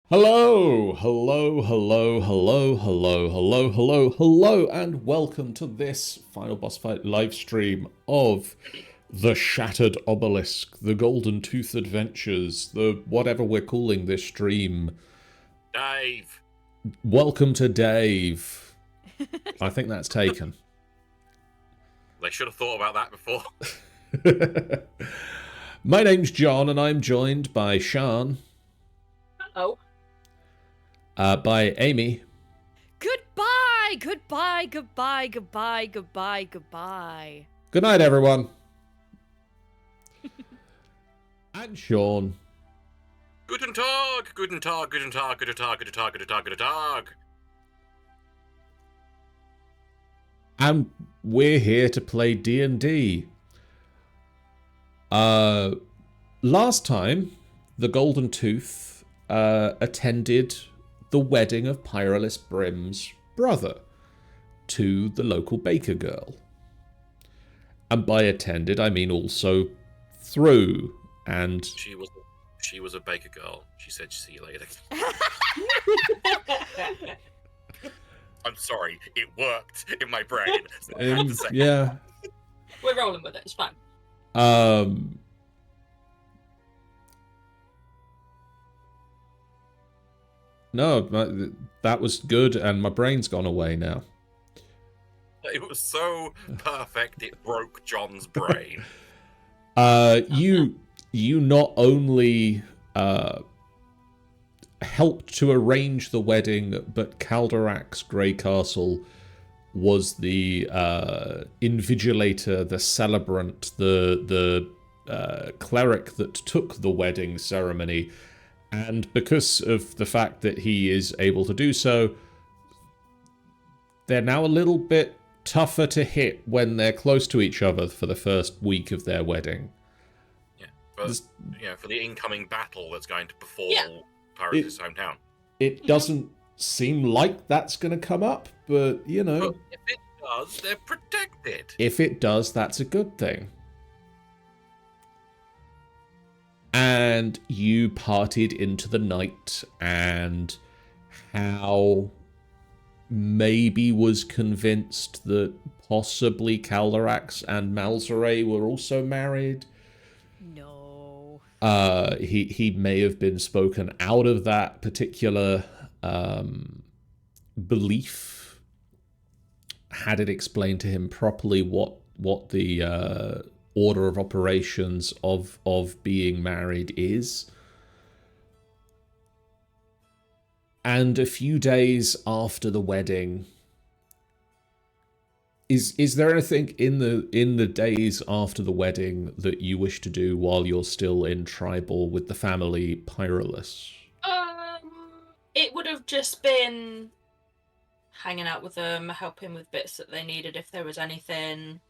Hello, hello, hello, hello, hello, hello, hello, hello, and welcome to this final boss fight live stream of the Shattered Obelisk, the Golden Tooth Adventures, the whatever we're calling this stream. Dave. Welcome to Dave. I think that's taken. They should have thought about that before. My name's John, and I'm joined by Sian. Hello. By Amy. Goodbye, goodbye, goodbye, goodbye, goodbye, goodbye. Good night, everyone. And Sean. Guten Tag, guten Tag, guten Tag, guten Tag, guten Tag, guten Tag, guten Tag. And we're here to play D&D. Last time, the Golden Tooth attended the wedding of Pyrolus Brim's brother to the local baker girl. And by attended, I mean also through. And She was a baker girl. She said, "See you later." I'm sorry, it worked in my brain. So I had to say yeah. We're rolling with it, it's fine. No, that was good, and my brain's gone away now. it was so perfect it broke John's brain. You not only helped to arrange the wedding, but Calderax Grey Castle was the invigilator, the celebrant, the cleric that took the wedding ceremony. And because of the fact that he is able to do so, they're now a little bit tougher to hit when they're close to each other for the first week of their wedding. For the incoming battle that's going to befall Pyrrhus' hometown. It doesn't seem like that's going to come up, but, you know. But if it does, they're protected. If it does, that's a good thing. And you partied into the night, and Hal maybe was convinced that possibly Calderax and Malzere were also married. No. He may have been spoken out of that particular belief. Had it explained to him properly what the order of operations of being married is. And a few days after the wedding, is there anything in the days after the wedding that you wish to do while you're still in Triboar with the family Pyrrhus? It would have just been hanging out with them, helping with bits that they needed if there was anything,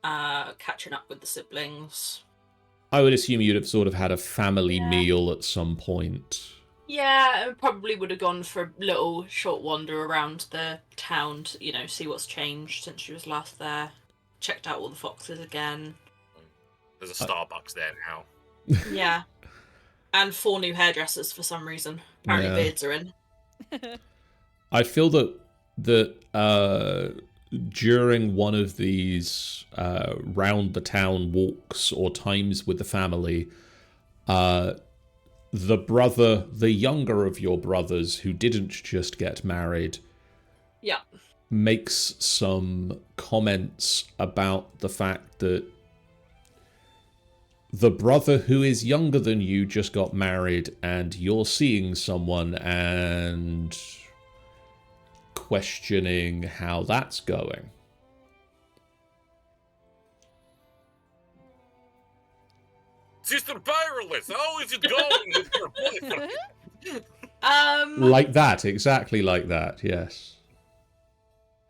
catching up with the siblings. I would assume you'd have sort of had a family meal at some point. Yeah, I probably would have gone for a little short wander around the town to, see what's changed since she was last there. Checked out all the foxes again. There's a Starbucks there now. Yeah. And 4 new hairdressers for some reason. Apparently beards are in. I feel that during one of these round the town walks or times with the family, the younger of your brothers who didn't just get married, makes some comments about the fact that the brother who is younger than you just got married and you're seeing someone and questioning how that's going. Sister Pyrrhus, how is it going with your boyfriend? Like that, exactly like that, yes.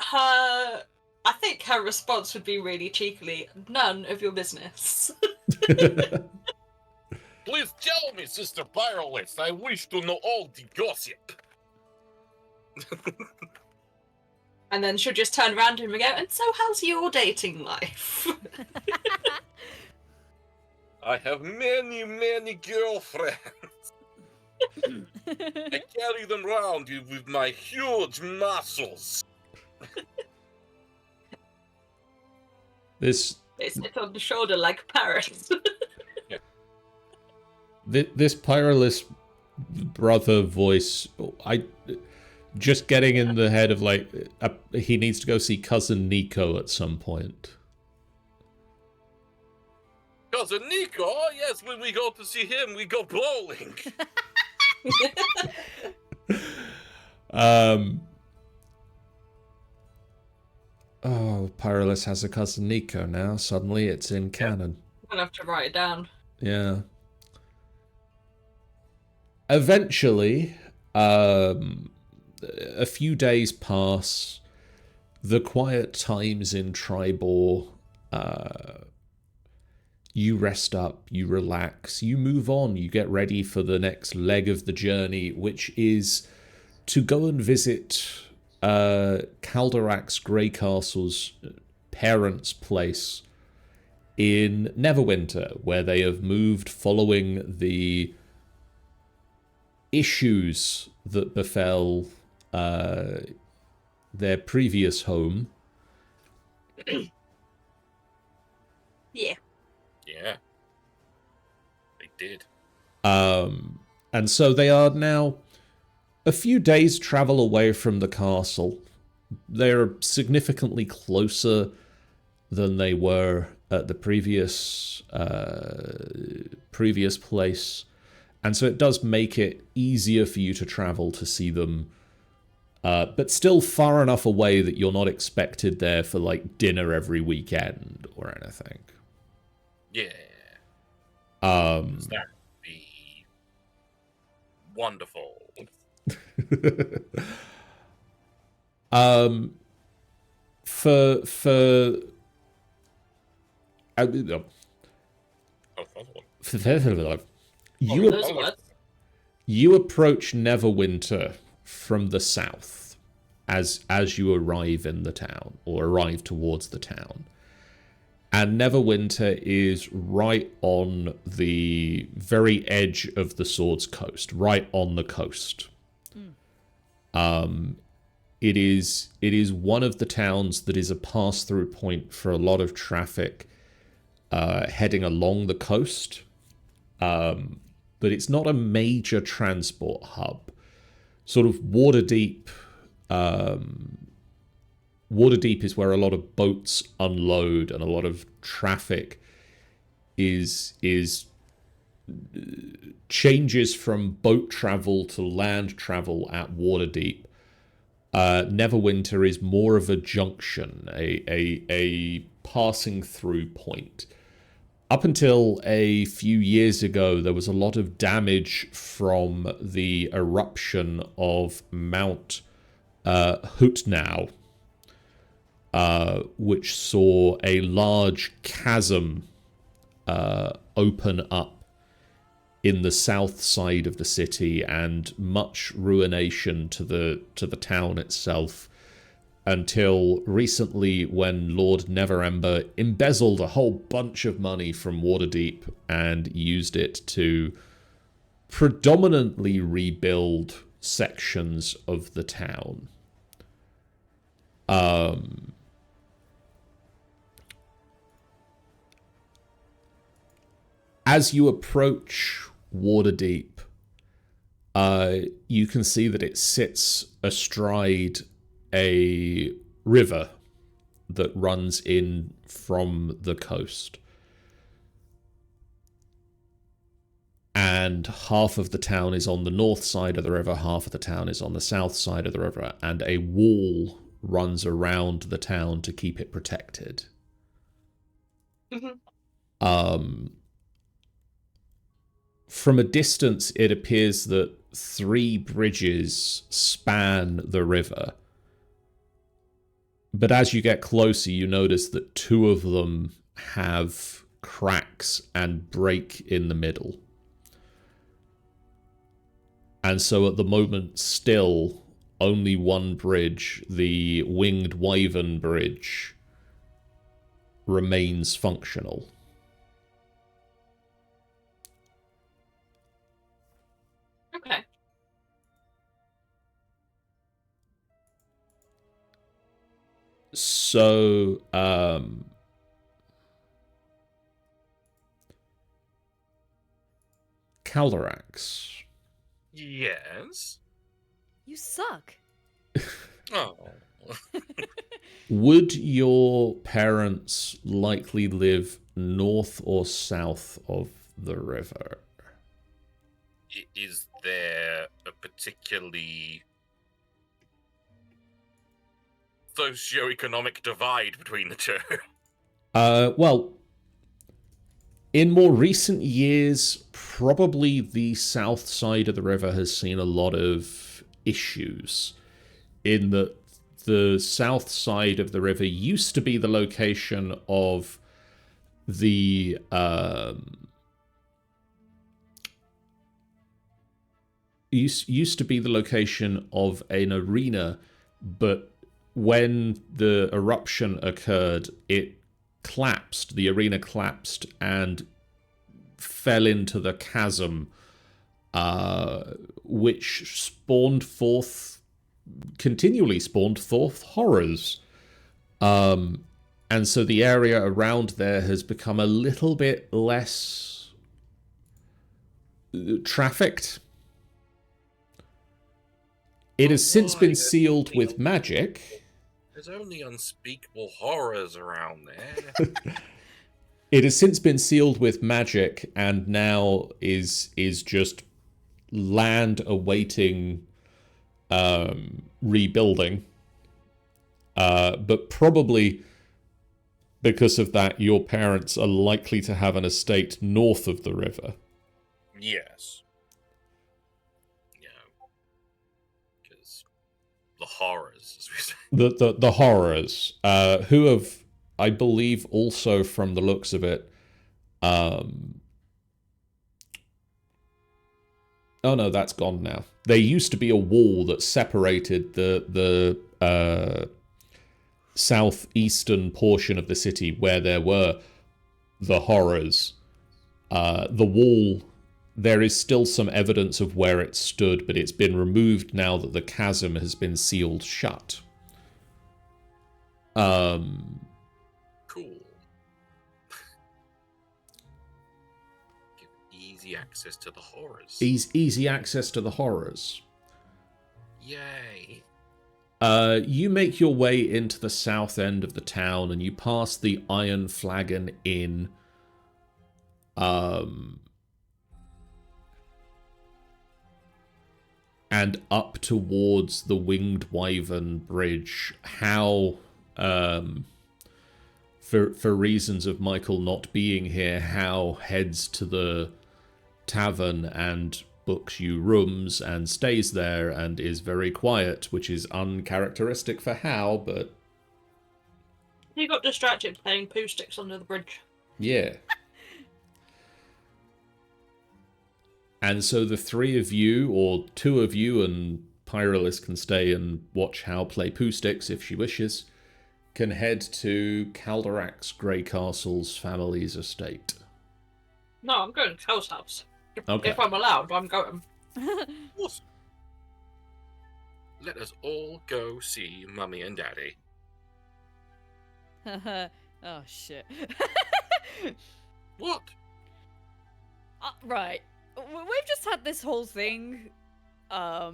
I think her response would be really cheekily, none of your business. Please tell me, Sister Pyrrhus, I wish to know all the gossip. And then she'll just turn around to him and go, and so how's your dating life? I have many, many girlfriends. I carry them round with my huge muscles. This They sit on the shoulder like parrots. this Pyrolus brother voice, I just getting in the head of like he needs to go see cousin Nico at some point. Cousin Nico, oh yes, when we go to see him, we go bowling. Oh, Pyrolus has a cousin Nico now. Suddenly it's in canon. I'm gonna have to write it down. Yeah. Eventually, a few days pass. The quiet times in Triboar, you rest up, you relax, you move on, you get ready for the next leg of the journey, which is to go and visit Calderax Grey Castle's parents' place in Neverwinter, where they have moved following the issues that befell their previous home. Yeah. Yeah. They did. And so they are now a few days' travel away from the castle. They're significantly closer than they were at the previous place. And so it does make it easier for you to travel to see them, but still far enough away that you're not expected there for like dinner every weekend or anything. Yeah. That would be wonderful. You approach Neverwinter from the south as you arrive in the town, or arrive towards the town. And Neverwinter is right on the very edge of the Sword's Coast, right on the coast. It is one of the towns that is a pass-through point for a lot of traffic heading along the coast. But it's not a major transport hub. Sort of Waterdeep is where a lot of boats unload and a lot of traffic is changes from boat travel to land travel at Waterdeep. Neverwinter is more of a junction, a passing through point. Up until a few years ago, there was a lot of damage from the eruption of Mount Hutnau, which saw a large chasm open up in the south side of the city, and much ruination to the town itself, until recently when Lord Neverember embezzled a whole bunch of money from Waterdeep and used it to predominantly rebuild sections of the town. As you approach Waterdeep, you can see that it sits astride a river that runs in from the coast. And half of the town is on the north side of the river, half of the town is on the south side of the river, and a wall runs around the town to keep it protected. From a distance, it appears that 3 bridges span the river. But as you get closer, you notice that 2 of them have cracks and break in the middle. And so at the moment, still, only one bridge, the Winged Wyvern Bridge, remains functional. Okay. So, Calderax, Yes. You suck. Oh. would your parents likely live north or south of the river? Is there a particularly socioeconomic divide between the two? Well, in more recent years, probably the south side of the river has seen a lot of issues. In that the south side of the river used to be the location of the used to be the location of an arena, but when the eruption occurred, it collapsed. The arena collapsed and fell into the chasm, which continually spawned forth horrors. And so the area around there has become a little bit less trafficked. It has since been sealed with magic. There's only unspeakable horrors around there. It has since been sealed with magic and now is just land awaiting rebuilding. But probably because of that, your parents are likely to have an estate north of the river. Yes. Because the horrors, as we say. The horrors, who have, I believe, also from the looks of it, oh no, that's gone now. There used to be a wall that separated the southeastern portion of the city where there were the horrors. The wall, there is still some evidence of where it stood, but it's been removed now that the chasm has been sealed shut. Cool. Give easy access to the horrors. Easy access to the horrors. Yay. You make your way into the south end of the town and you pass the Iron Flagon Inn. And up towards the Winged Wyvern Bridge. How, for reasons of Michael not being here, How heads to the tavern and books you rooms and stays there and is very quiet, which is uncharacteristic for How, but... He got distracted playing poo sticks under the bridge. Yeah. And so the three of you, or two of you, and Pyrolis can stay and watch How play poo sticks if she wishes, can head to Calderax Grey Castle's family's estate. No, I'm going to Hell's house. Okay. If I'm allowed, I'm going. Awesome. Let us all go see Mummy and Daddy. Oh, shit. What? Right. We've just had this whole thing, where,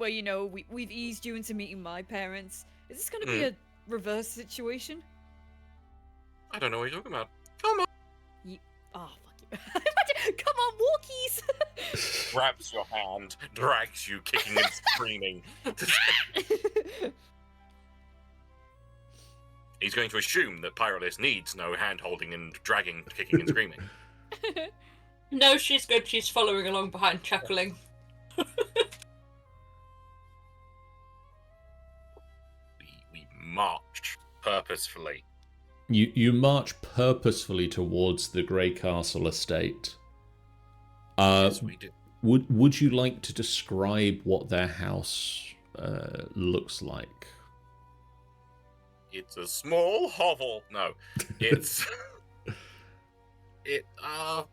you know, we've eased you into meeting my parents. Is this gonna be a reverse situation? I don't know what you're talking about. Come on. Oh, fuck you. Come on, walkies! Grabs your hand, drags you, kicking and screaming. He's going to assume that Pyrolis needs no hand-holding and dragging, kicking and screaming. No, she's good. She's following along behind, chuckling. We march purposefully. You march purposefully towards the Grey Castle estate. Yes, we do. Would you like to describe what their house looks like? It's a small hovel. No, it's... I've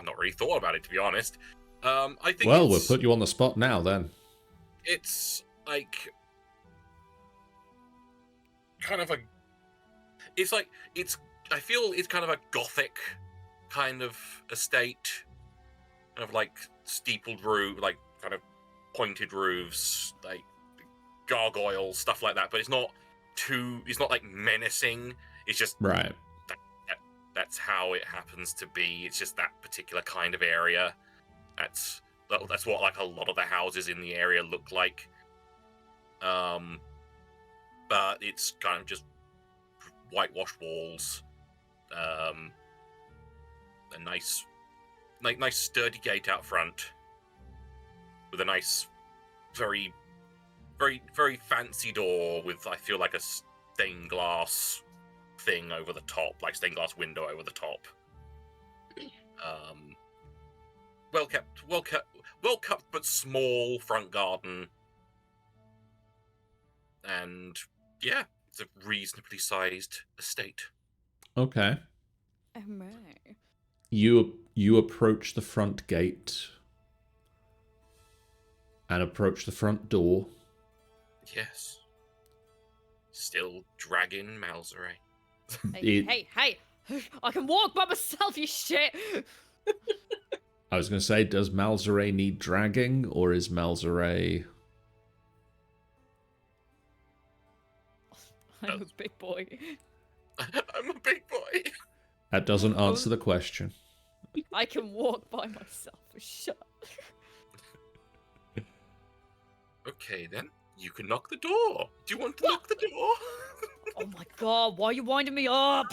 not really thought about it, to be honest. I think Well, we'll put you on the spot now, then. It's like kind of a. It's like I feel it's kind of a gothic kind of estate, kind of like steepled roof, like kind of pointed roofs, like gargoyles, stuff like that. But it's not like menacing. It's just Right. that's how it happens to be. It's just that particular kind of area. That's what like a lot of the houses in the area look like. But it's kind of just whitewashed walls, a nice sturdy gate out front with a nice, very, very, very fancy door with, I feel like, a stained glass thing over the top, like stained glass window over the top. Well kept, but small front garden, and yeah, it's a reasonably sized estate. Okay. Oh my. You approach the front gate and approach the front door. Yes. Still dragging Malzere. Hey! I can walk by myself, you shit! I was going to say, does Malzere need dragging, or is Malzere... I'm a big boy. I'm a big boy. That doesn't answer the question. I can walk by myself. Shut up. Okay, then. You can knock the door. Do you want to knock the door? Oh my god, why are you winding me up?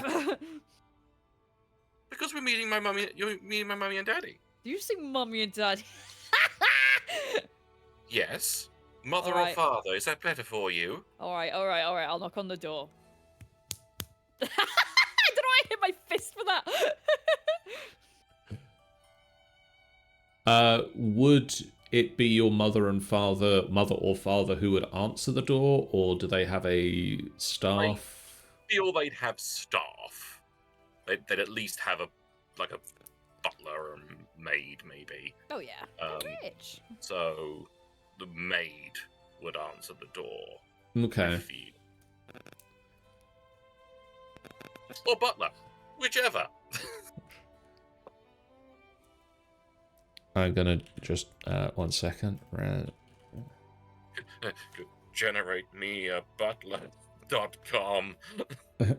Because we're meeting my mummy. You're meeting my mummy and daddy. Do you see mummy and daddy? Yes. Mother All right. or father, is that better for you? Alright, I'll knock on the door. Did I hit my fist for that? Would it be your mother or father who would answer the door, or do they have a staff? I feel they'd have staff. They'd at least have a butler or a maid, maybe. Oh yeah, rich. So the maid would answer the door. Okay. Or butler, whichever. I'm gonna just 1 second. Generate me a butler.com.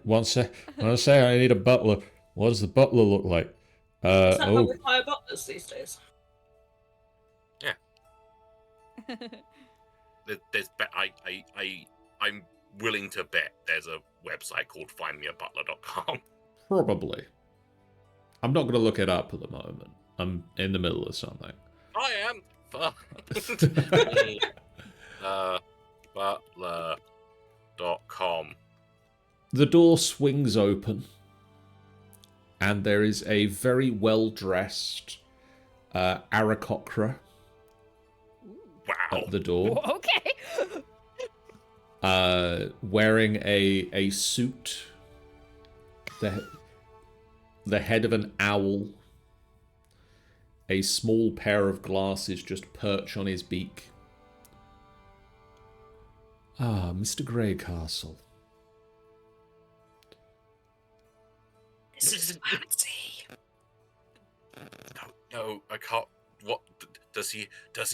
One sec. When I say I need a butler, what does the butler look like? Is that how we hire butlers these days? Yeah. I'm willing to bet there's a website called findmeabutler.com. Probably. I'm not gonna look it up at the moment. I'm in the middle of something. I am. Butler.com. The door swings open, and there is a very well-dressed Aarakocra Wow. at the door. Okay. Wearing a suit, the head of an owl, a small pair of glasses just perch on his beak. Ah, Mr. Greycastle. This is fancy. No, I can't. What does he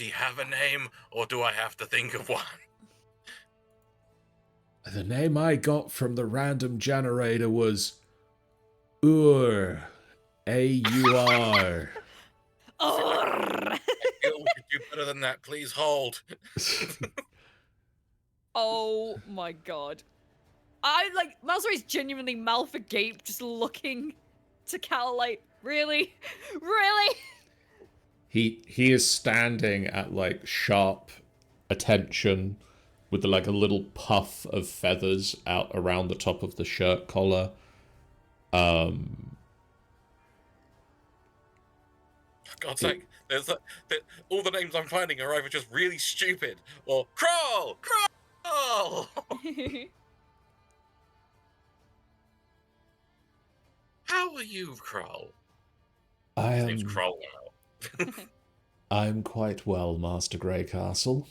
have a name, or do I have to think of one? The name I got from the random generator was Ur. A-U-R. I feel we could do better than that. Please hold. Oh my god. Malzere's genuinely mouth agape, just looking to Cal like, really? Really? He is standing at like sharp attention with like a little puff of feathers out around the top of the shirt collar. For God's sake, all the names I'm finding are either just really stupid or crawl. How are you, Krull? His name's Krull now. I'm quite well, Master Greycastle.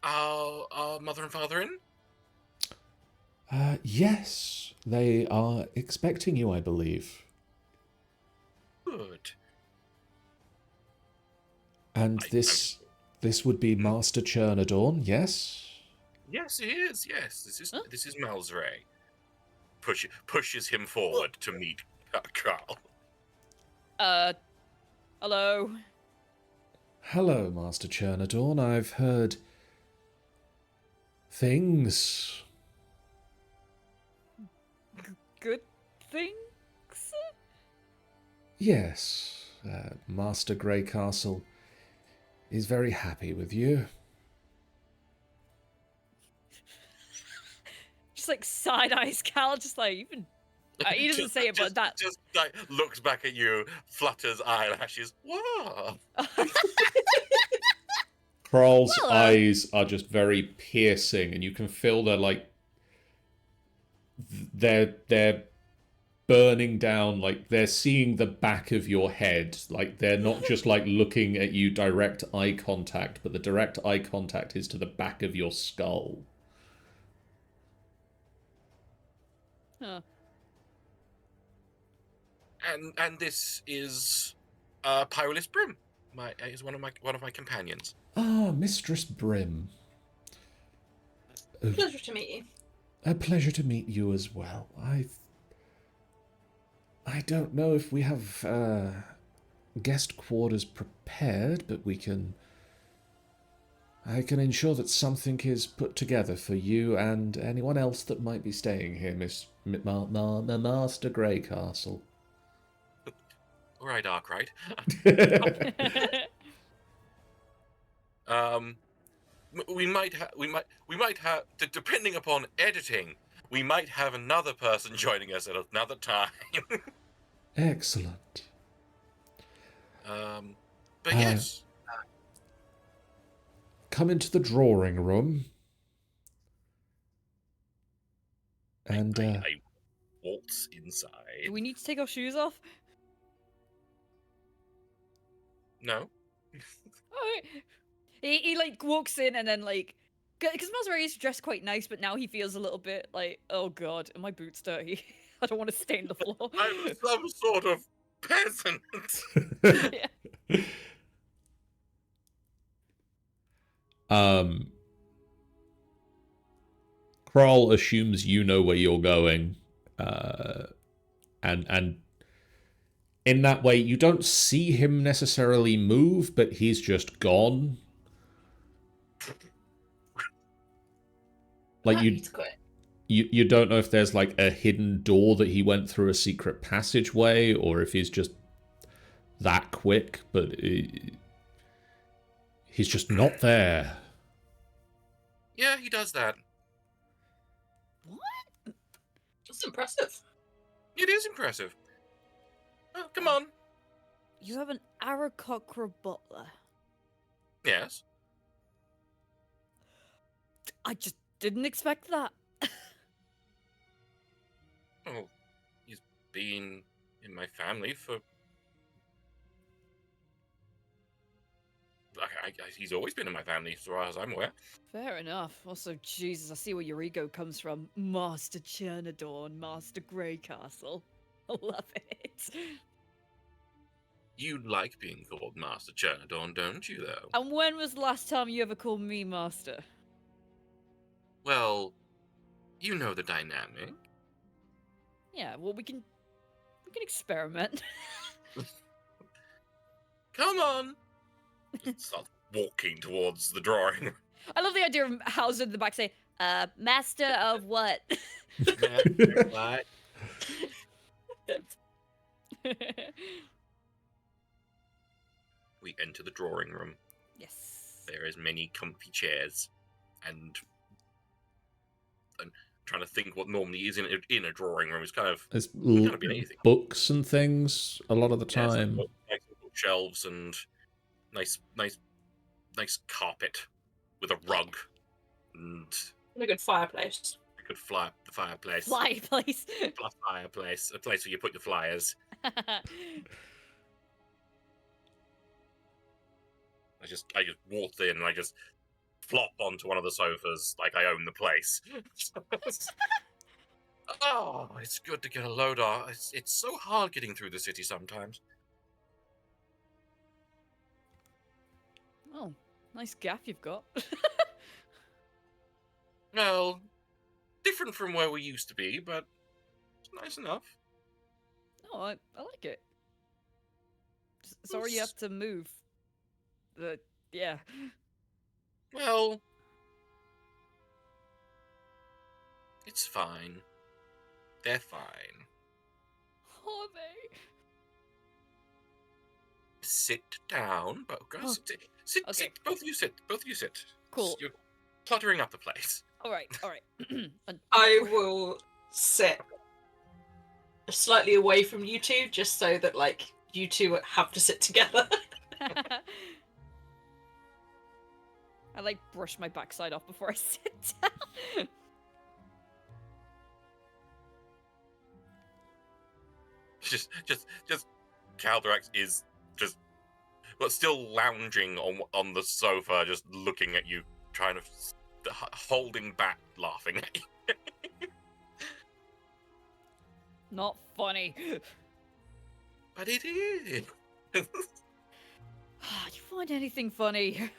Are mother and father in? Yes, they are expecting you, I believe. Good. And this would be Master Chernadorn, yes? Yes, it is. Yes, Huh? this is Malzray. Pushes him forward to meet Carl. Hello. Hello, Master Chernadorn. I've heard things. Good things? Yes, Master Greycastle is very happy with you. Just like side eyes Cal, just like even. He doesn't say it, but that. Just like looks back at you, flutters eyelashes. Whoa! Kral's Hello. eyes are just very piercing, and you can feel they're burning down, like they're seeing the back of your head. Like they're not just like looking at you direct eye contact, but the direct eye contact is to the back of your skull. Huh. And this is Pyrolus Brim. Is one of my companions. Ah, Mistress Brim. Pleasure to meet you. A pleasure to meet you as well. I don't know if we have guest quarters prepared, but I can ensure that something is put together for you and anyone else that might be staying here, Master Greycastle. All right, Arkwright. We might have, depending upon editing, we might have another person joining us at another time. Excellent. But yes. Come into the drawing room. And I waltz inside. Do we need to take our shoes off? No. Alright. He like walks in and then like, because Malzray is dressed quite nice, but now he feels a little bit like, oh god, are my boots dirty? I don't want to stain the floor. I'm some sort of peasant. Yeah. Kral assumes you know where you're going, and in that way you don't see him necessarily move, but he's just gone. Like you don't know if there's like a hidden door that he went through, a secret passageway, or if he's just that quick, but he's just not there. Yeah, he does that. What? That's impressive. It is impressive. Oh, come on. You have an Aarakocra butler. Yes. I just didn't expect that. Oh, he's been in my family for... he's always been in my family, as far as I'm aware. Fair enough. Also, Jesus, I see where your ego comes from. Master Chernadorn, Master Greycastle. I love it. You like being called Master Chernadorn, don't you, though? And when was the last time you ever called me Master? Well, you know the dynamic. Yeah, well, we can experiment. Come on. He starts walking towards the drawing room. I love the idea of Hauser in the back saying, Master of what? What? We enter the drawing room. Yes. There is many comfy chairs, and trying to think what normally is in a drawing room is kind of There's kind of been anything. books and things a lot of the time. Nice bookshelves and nice carpet with a rug and And a good fireplace. a good fireplace. Fireplace. Fireplace, a place where you put your flyers. I just walked in and I just flop onto one of the sofas like I own the place. Oh, it's good to get a load off. It's so hard getting through the city sometimes. Oh, nice gaff you've got. Well, different from where we used to be, but it's nice enough. Oh, I like it. Sorry you have to move. Yeah. Well, it's fine. They're fine. Are they? Sit down, both Oh, girls. Sit, okay. sit. Both of you sit. Both of you sit. Cool. You're cluttering up the place. All right. And I will sit slightly away from you two, just so that like you two have to sit together. I like brush my backside off before I sit down. just Calderax is just, but still lounging on the sofa, just looking at you, trying to holding back, laughing at you. Not funny. But it is. Do you find anything funny?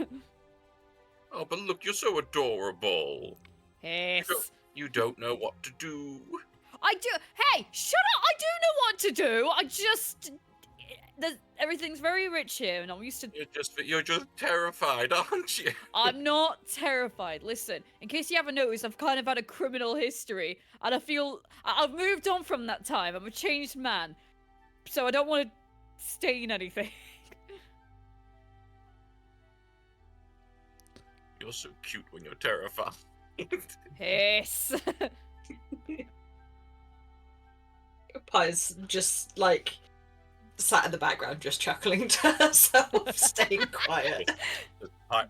Oh, but look, you're so adorable. Yes. You don't know what to do. I do. Hey, shut up! I do know what to do. I just, everything's very rich here, and I'm used to. You're just terrified, aren't you? I'm not terrified. Listen, in case you haven't noticed, I've kind of had a criminal history, and I feel I've moved on from that time. I'm a changed man, so I don't want to stain anything. You're so cute when you're terrified. Yes. Pie's just like sat in the background, just chuckling to herself, staying quiet.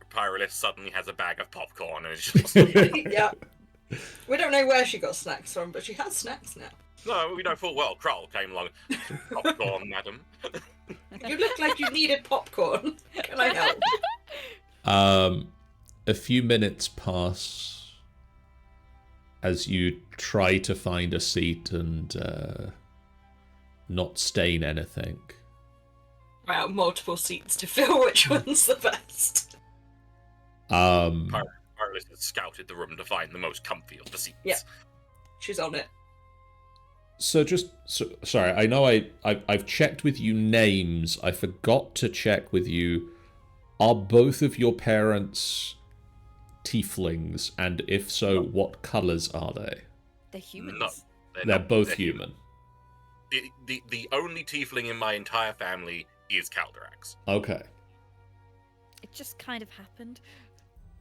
Pyrolith suddenly has a bag of popcorn and is just. Yeah. We don't know where she got snacks from, but she has snacks now. No, we know full well Krull came along. Popcorn, madam. You look like you needed popcorn. Can I help? A few minutes pass as you try to find a seat and not stain anything. Wow, multiple seats to fill. Which one's the best? Pyrolith has scouted the room to find the most comfy of the seats. Yeah. She's on it. So sorry, I know I've checked with you names. I forgot to check with you. Are both of your parents tieflings? And if so, what colours are they? They're humans. No, They're not. both They're human. The only tiefling in my entire family is Calderax. Okay. It just kind of happened.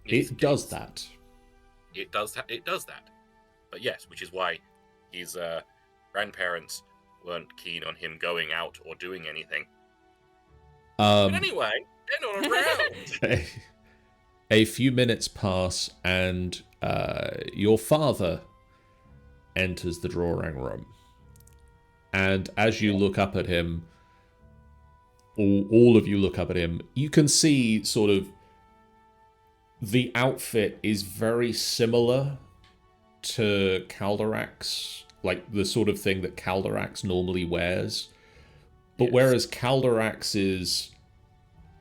It does that. It does that. But yes, which is why his grandparents weren't keen on him going out or doing anything. But anyway, they're not around. A few minutes pass, and your father enters the drawing room. And as you look up at him, all of you look up at him, you can see sort of the outfit is very similar to Calderax, like the sort of thing that Calderax normally wears. But Yes. whereas Calderax is,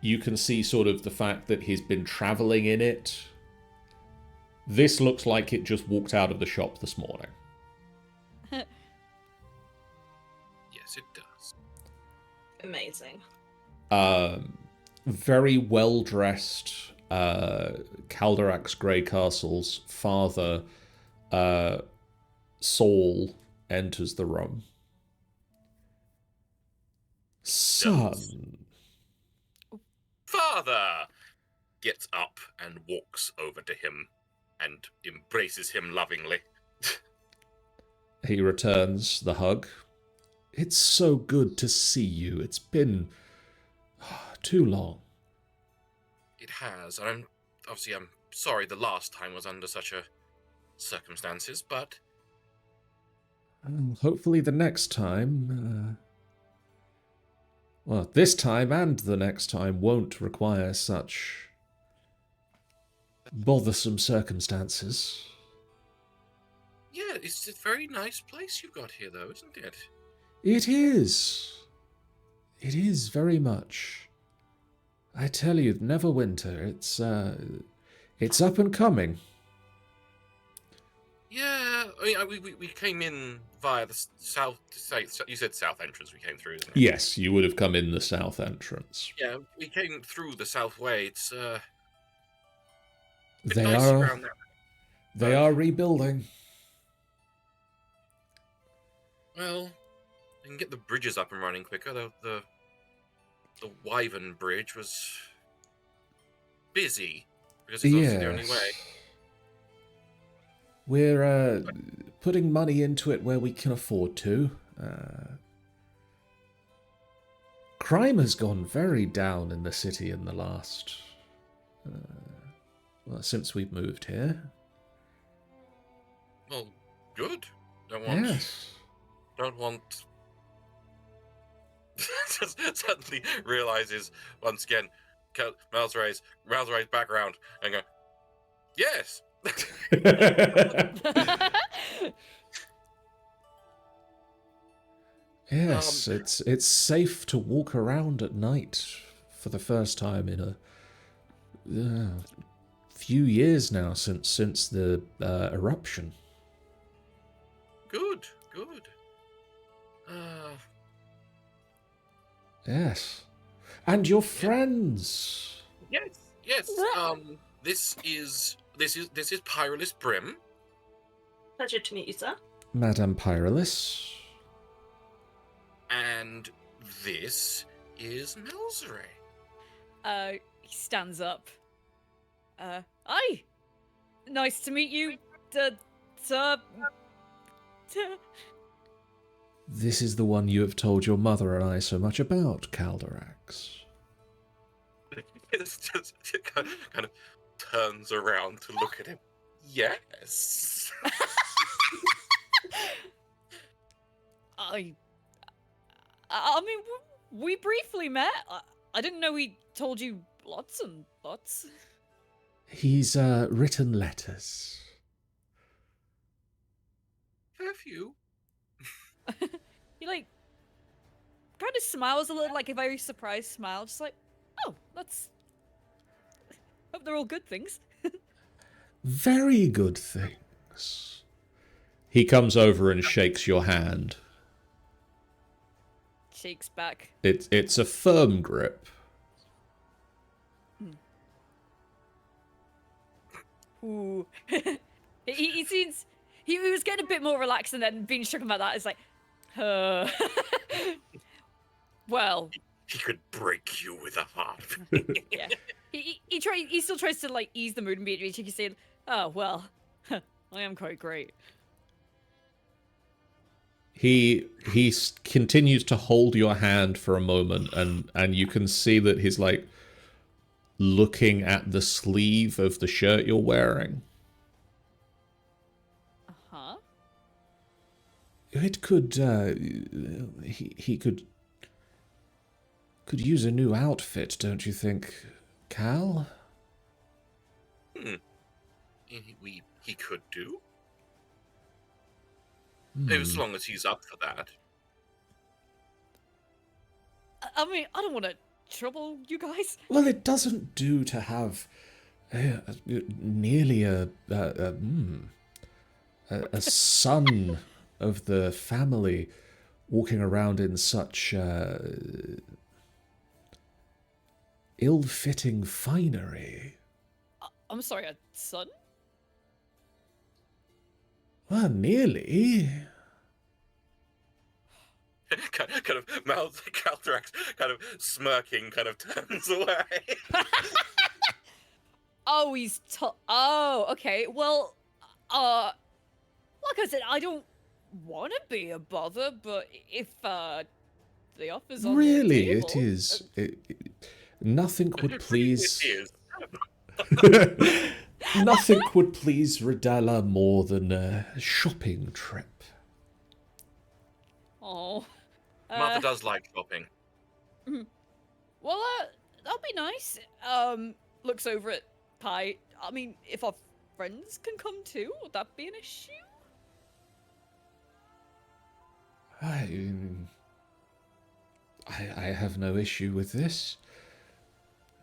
you can see sort of the fact that he's been traveling in it. This looks like it just walked out of the shop this morning. Yes, it does. Amazing. Very well-dressed Calderax Grey Castle's father, Saul, enters the room. Son. Father gets up and walks over to him and embraces him lovingly. He returns the hug. It's so good to see you. It's been too long. It has, and I'm sorry the last time was under such a circumstances, but Hopefully the next time, well, this time and the next time won't require such bothersome circumstances. Yeah, it's a very nice place you've got here, though, isn't it? It is. It is very much. I tell you, Neverwinter, it's up and coming. Yeah, I mean, we came in via the south. You said south entrance. We came through, isn't it? Yes, you would have come in the south entrance. Yeah, we came through the south way. It's a bit They dicey are. around there. They are rebuilding. Well, we can get the bridges up and running quicker. The Wyvern Bridge was busy because it's obviously the only way. We're putting money into it where we can afford to. Crime has gone very down in the city in the last... well, since we've moved here. Well, good. Yes. Don't want. Just suddenly realizes once again, Malzray's background and go, yes. Yes, it's safe to walk around at night for the first time in a few years now since the eruption. Good. Yes, and your friends. Yes. This is Pyrolus Brim. Pleasure to meet you, sir. Madame Pyrolis. And this is Malzray. He stands up. Hi! Nice to meet you, sir. This is the one you have told your mother and I so much about, Calderax. It's just kind of turns around to look at him. Yes. I mean, we briefly met. I didn't know he told you lots and lots. He's written letters. Have you? He kind of smiles a little, like a very surprised smile, just like, oh, that's. Hope they're all good things. Very good things. He comes over and shakes your hand. Shakes back. It's a firm grip. Ooh. he seems. He was getting a bit more relaxed, and then being shook about that is like, well. He could break you with a harp. Yeah. He still tries to ease the mood and be cheeky, saying, "Oh well, I am quite great." He continues to hold your hand for a moment, and you can see that he's looking at the sleeve of the shirt you're wearing. Uh-huh. It could he could use a new outfit, don't you think, Cal? He could do. As long as he's up for that. I mean, I don't want to trouble you guys. Well, it doesn't do to have nearly a son of the family walking around in such ill-fitting finery. I'm sorry, a son? Well, nearly. kind of mouths Calderax, kind of smirking, kind of turns away. Oh, he's oh, okay. Well, like I said, I don't want to be a bother, but if the offer's on Really, the it table, is. Nothing would please. It Nothing would please Redella more than a shopping trip. Oh. Mother does like shopping. Well, that'll be nice. Looks over at Pie. I mean, if our friends can come too, would that be an issue? I have no issue with this.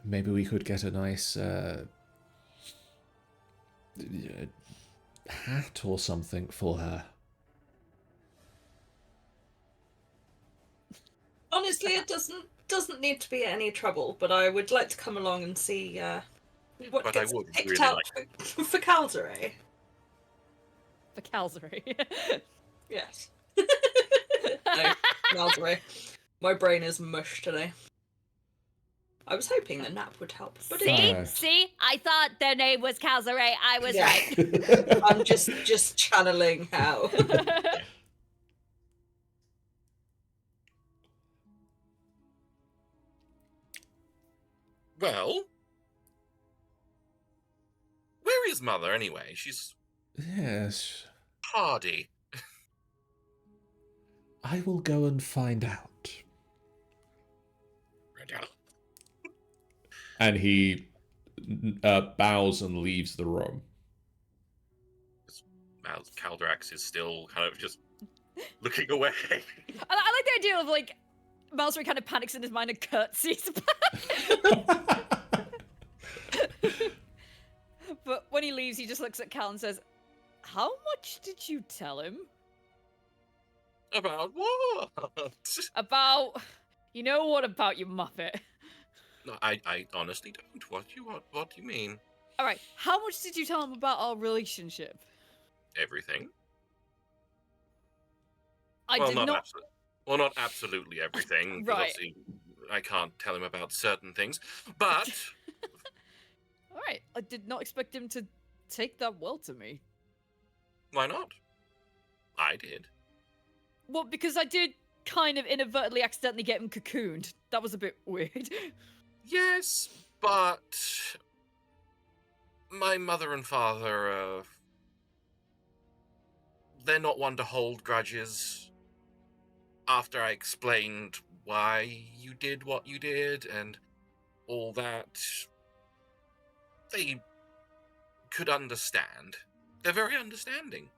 Maybe we could get a nice hat or something for her. Honestly, it doesn't need to be any trouble, but I would like to come along and see what But I gets would picked really out like for Calderax. For Calzary. Yes. No, Calderax. My brain is mush today. I was hoping the nap would help, but it See? didn't. See? I thought their name was Calzary. I was Yeah. right. I'm just channeling how. Well, where is Mother anyway? She's Yes, hardy. I will go and find out. And he bows and leaves the room. Calderax is still kind of just looking away. I like the idea of, like, Mallory kind of panics in his mind and curtsies. But when he leaves, he just looks at Cal and says, "How much did you tell him?" About what? About... You know what about your Muppet? No, I honestly don't. What do you mean? Alright, how much did you tell him about our relationship? Everything? I well, did not... not absolutely everything. 'Cause Right. obviously, I can't tell him about certain things. But Alright, I did not expect him to take that well to me. why not? I did. Well, because I did kind of inadvertently accidentally get him cocooned. That was a bit weird. Yes, but my mother and father, they're not one to hold grudges. After I explained why you did what you did and all that, they could understand. They're very understanding.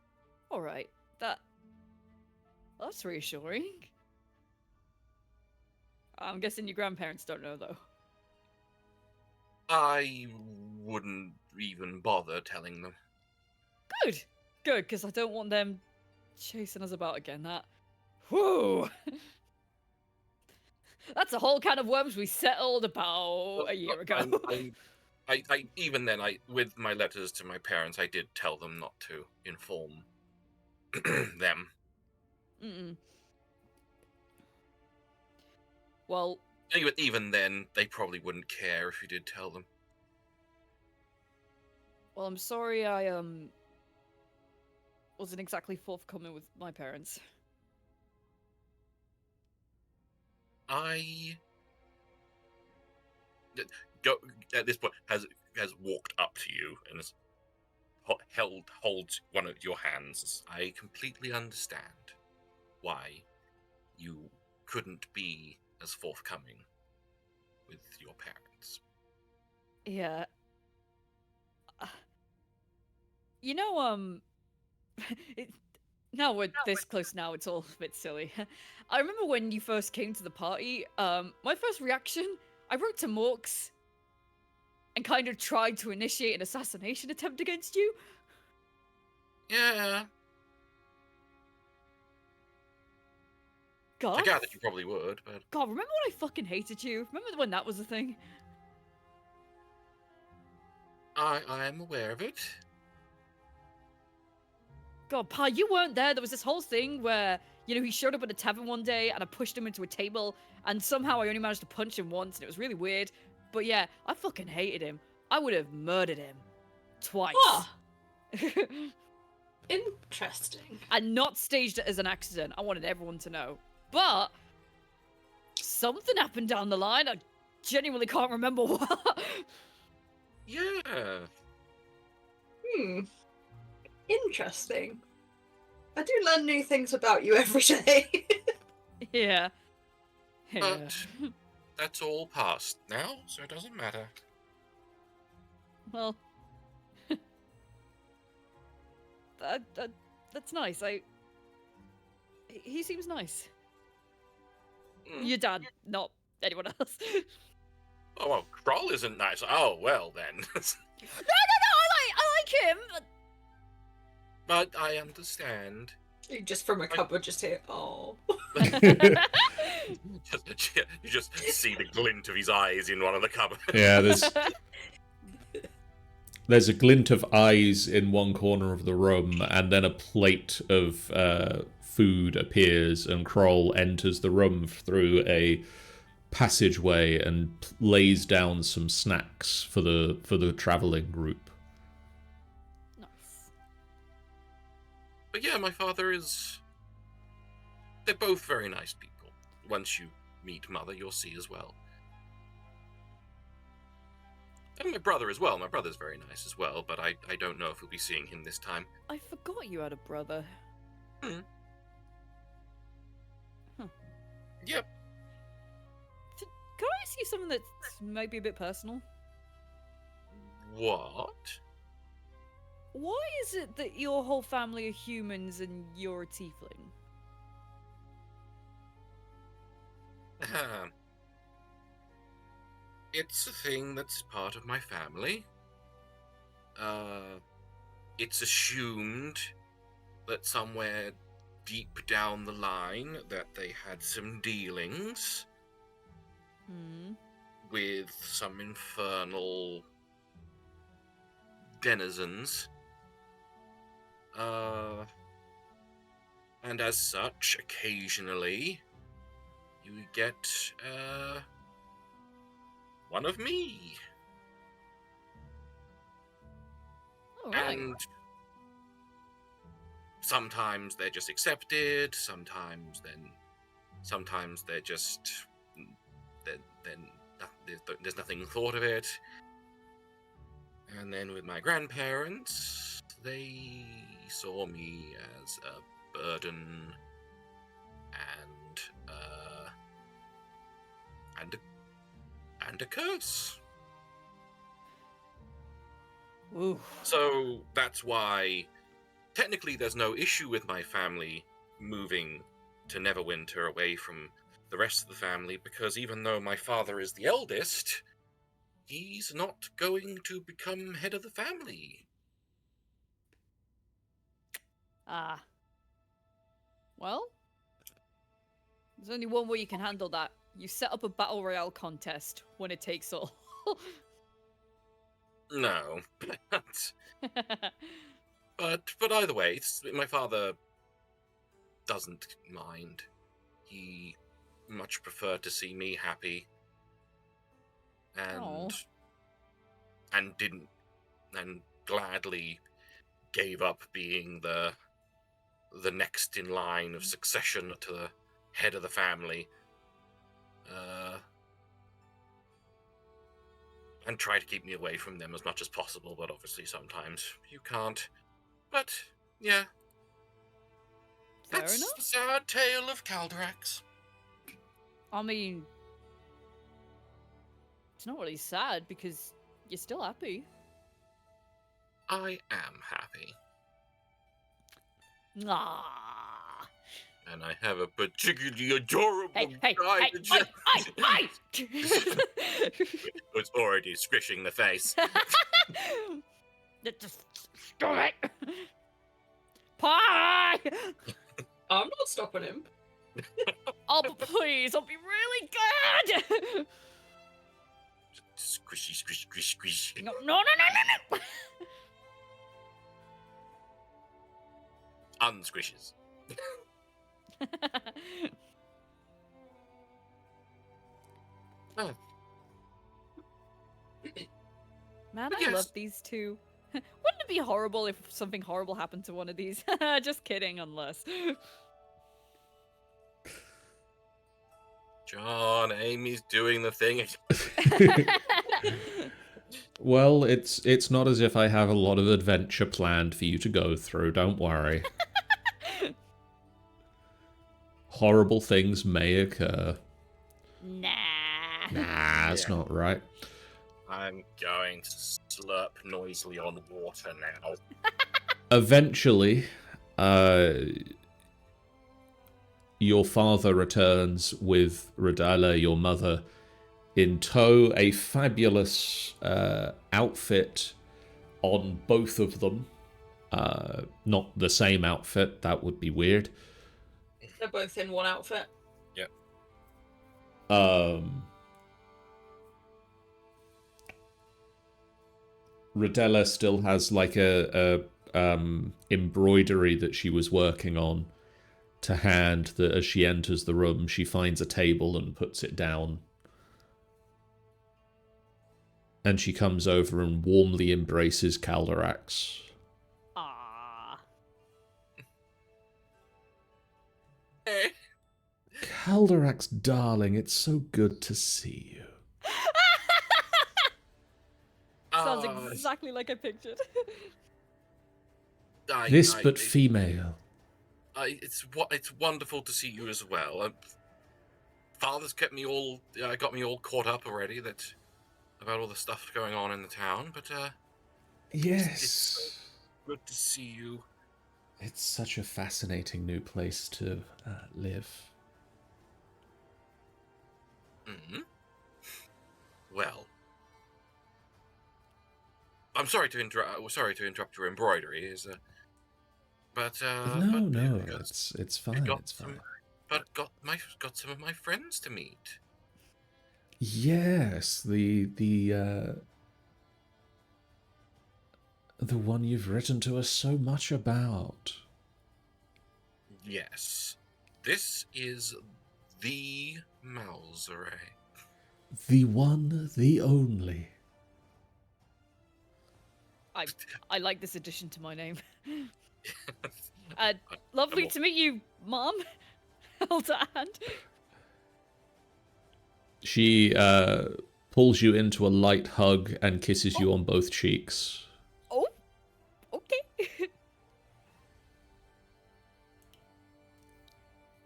Alright, that's reassuring. I'm guessing your grandparents don't know, though. I wouldn't even bother telling them. Good, because I don't want them chasing us about again. Whew! That's a whole can of worms we settled about a year ago. I even then, with my letters to my parents, I did tell them not to inform them. Mm-mm. Well, Even then, they probably wouldn't care if you did tell them. well, I'm sorry I wasn't exactly forthcoming with my parents. At this point has walked up to you and has holds one of your hands. I completely understand why you couldn't be as forthcoming with your parents. Yeah. You know, now we're this close now, it's all a bit silly. I remember when you first came to the party, my first reaction, I wrote to Morks and kind of tried to initiate an assassination attempt against you. Yeah, God, I gathered you probably would, but God, remember when I fucking hated you? Remember when that was a thing? I am aware of it. God, Pa, you weren't there. There was this whole thing where, he showed up at a tavern one day and I pushed him into a table and somehow I only managed to punch him once and it was really weird. But yeah, I fucking hated him. I would have murdered him. Twice. Ah, interesting. And not staged it as an accident. I wanted everyone to know. But something happened down the line. I genuinely can't remember what. Yeah. Interesting. I do learn new things about you every day. Yeah. But that's all past now, so it doesn't matter. Well, that's nice. he seems nice. Mm. Your dad, not anyone else. Oh, well, Kroll isn't nice. Oh, well, then. No, I like him. But I understand. You just from a cupboard, just hear, oh. You just see the glint of his eyes in one of the cupboards. Yeah, there's a glint of eyes in one corner of the room, and then a plate of food appears, and Kroll enters the room through a passageway and lays down some snacks for the traveling group. Nice. But yeah, my father is... They're both very nice people. Once you meet Mother, you'll see as well. And my brother as well. My brother's very nice as well, but I don't know if we'll be seeing him this time. I forgot you had a brother. Hmm. Huh. Yep. Can I ask you something that's maybe a bit personal? What? Why is it that your whole family are humans and you're a tiefling? It's a thing that's part of my family. It's assumed that somewhere deep down the line that they had some dealings with some infernal denizens. And as such, occasionally, you get, one of me. Oh, right. And sometimes they're just accepted, sometimes they're just, there's nothing thought of it. And then with my grandparents, they saw me as a burden and a curse. Ooh. So that's why technically there's no issue with my family moving to Neverwinter away from the rest of the family, because even though my father is the eldest, he's not going to become head of the family. Ah. Well, there's only one way you can handle that. You set up a battle royale contest. Winner takes all. No, but either way, my father doesn't mind. He much preferred to see me happy, and gladly gave up being the next in line of succession to the head of the family. And try to keep me away from them as much as possible, but obviously sometimes you can't. But, yeah. Fair That's enough. the sad tale of Calderax. I mean, it's not really sad because you're still happy. I am happy. Ah. And I have a particularly adorable Hey, guy. hey! It's already squishing the face. Just stop it! Pie! I'm not stopping him. Oh, but please, I'll be really good! Squishy, squish, squish, squish. No! Unsquishes. Oh. Man, But I yes. love these two. Wouldn't it be horrible if something horrible happened to one of these? Just kidding, unless. John, Amy's doing the thing. Well, it's not as if I have a lot of adventure planned for you to go through, don't worry. Horrible things may occur. Nah. Nah, that's not right. I'm going to slurp noisily on water now. Eventually, your father returns with Radala, your mother, in tow, a fabulous outfit on both of them. Not the same outfit, that would be weird. They're both in one outfit. Yep. Rodella still has like a embroidery that she was working on to hand, that as she enters the room, she finds a table and puts it down. And she comes over and warmly embraces Calderax. Ah. Eh. Calderax, darling, it's so good to see you. Sounds exactly like I pictured. But female. It's wonderful to see you as well. Father's got me all caught up already about all the stuff going on in the town. But Yes. it's so good to see you. It's such a fascinating new place to live. Mm-hmm. Well, I'm sorry to interrupt your embroidery. No, it's fine. It's fine. But got some of my friends to meet. Yes, the one you've written to us so much about. Yes, this is the Malzere. The one, the only. I like this addition to my name. Lovely to meet you, Mom. Hold a hand. She pulls you into a light hug and kisses you on both cheeks. Oh, okay.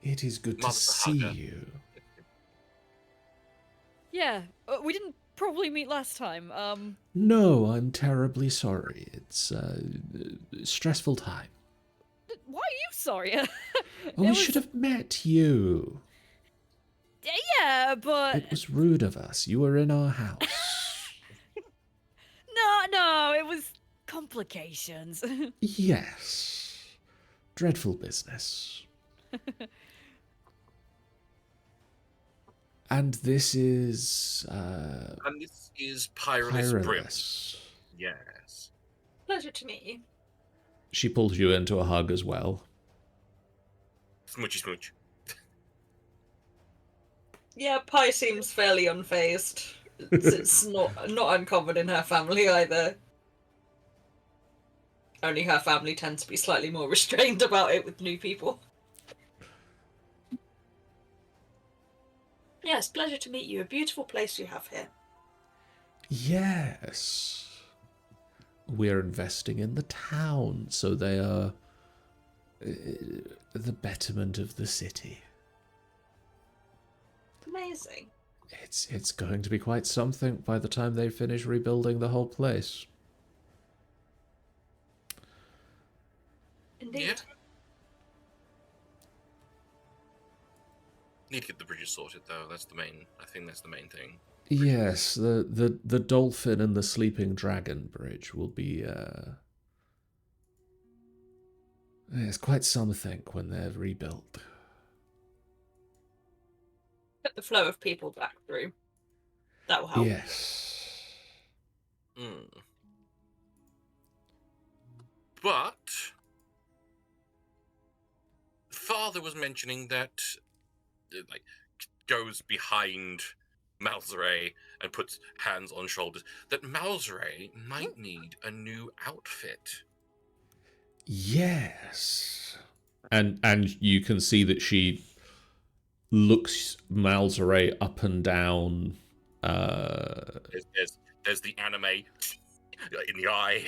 It is good to Mother's a see hugger. you. Yeah, we didn't probably meet last time. No, I'm terribly sorry. It's a stressful time. Why are you sorry? We should have met you. Yeah, but It was rude of us. You were in our house. no, it was complications. Yes. Dreadful business. And this is Pyrolus Brim. Pyrolus. Yes. Pleasure to meet you. She pulls you into a hug as well. Smoochy smooch. Yeah, Pi seems fairly unfazed. It's not uncommon in her family either. Only her family tends to be slightly more restrained about it with new people. Yes, pleasure to meet you. A beautiful place you have here. Yes. We're investing in the town, so they are the betterment of the city. Amazing. It's going to be quite something by the time they finish rebuilding the whole place. Indeed. Yeah. Need to get the bridges sorted, though. I think that's the main thing. Yes, the dolphin and the sleeping dragon bridge will be it's quite something when they're rebuilt. Put the flow of people back through. That will help. Yes. But Father was mentioning that goes behind Malzere and puts hands on shoulders, that Malzere might need a new outfit. Yes. And you can see that she looks Malzere up and down. There's the anime in the eye.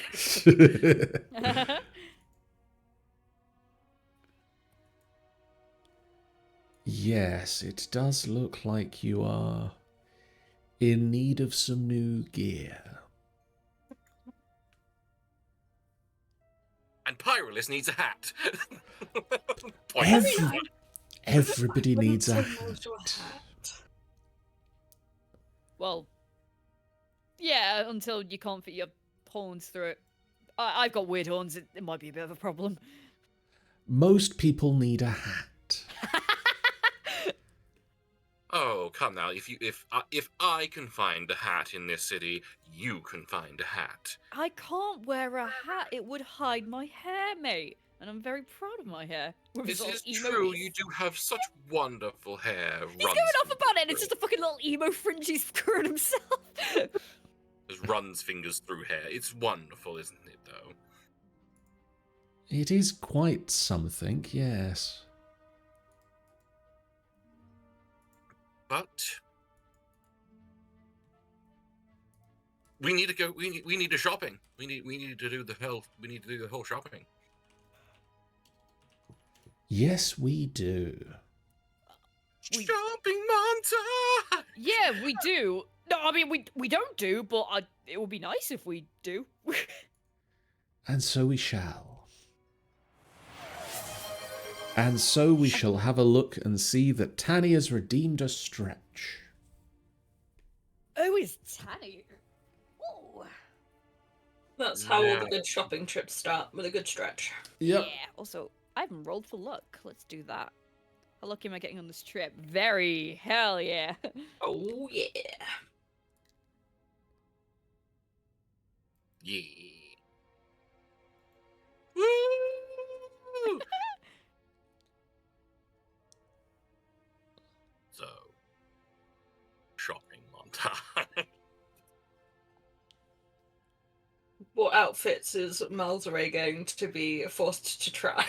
Yes, it does look like you are in need of some new gear. And Pyrolus needs a hat. Everybody Wouldn't needs a say no to a hat. hat. Well, yeah, until you can't fit your horns through it. I've got weird horns. It might be a bit of a problem. Most people need a hat. Oh, come now! If I can find a hat in this city, you can find a hat. I can't wear a hat. It would hide my hair, mate. And I'm very proud of my hair. With This little is emo- true. You do have such wonderful hair. He's going off about it, and it's just a fucking little emo fringe he's screwing himself. Just runs fingers through hair. It's wonderful, isn't it? Though. It is quite something, yes. But we need to go. We need to shopping. We need to do the whole shopping. Yes, we do. Shopping montage. Yeah, we do. No, I mean we don't do, but it would be nice if we do. And so we shall. And so we shall have a look and see that Tanny has redeemed a stretch. Oh, is Tanny? Oh. That's how all the good shopping trips start, with a good stretch. Yep. Yeah. Also, I haven't rolled for luck. Let's do that. How lucky am I getting on this trip? Very. Hell yeah. Oh, yeah. Yeah. Woo! So, shopping montage. What outfits is Malzere going to be forced to try?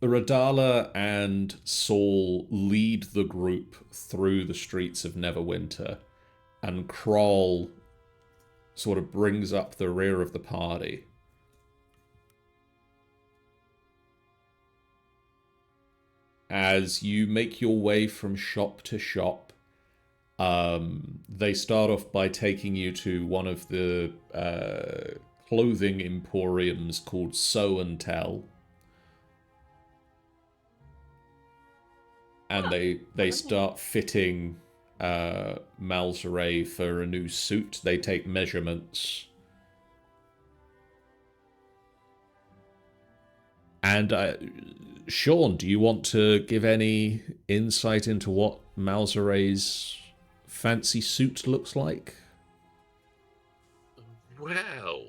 Radala and Saul lead the group through the streets of Neverwinter, and Kroll sort of brings up the rear of the party. As you make your way from shop to shop, they start off by taking you to one of the clothing emporiums called Sew and Tell. And they start fitting Malzere for a new suit. They take measurements. And Sean, do you want to give any insight into what Malzere's fancy suit looks like? Well,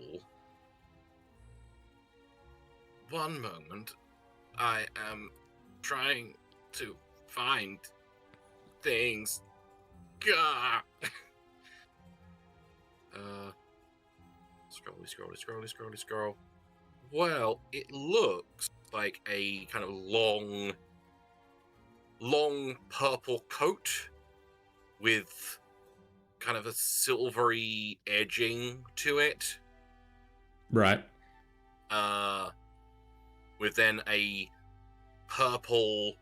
one moment. I am trying to find things. Gah! Scrolly. Well, it looks like a kind of long purple coat with kind of a silvery edging to it. Right. With then a purple,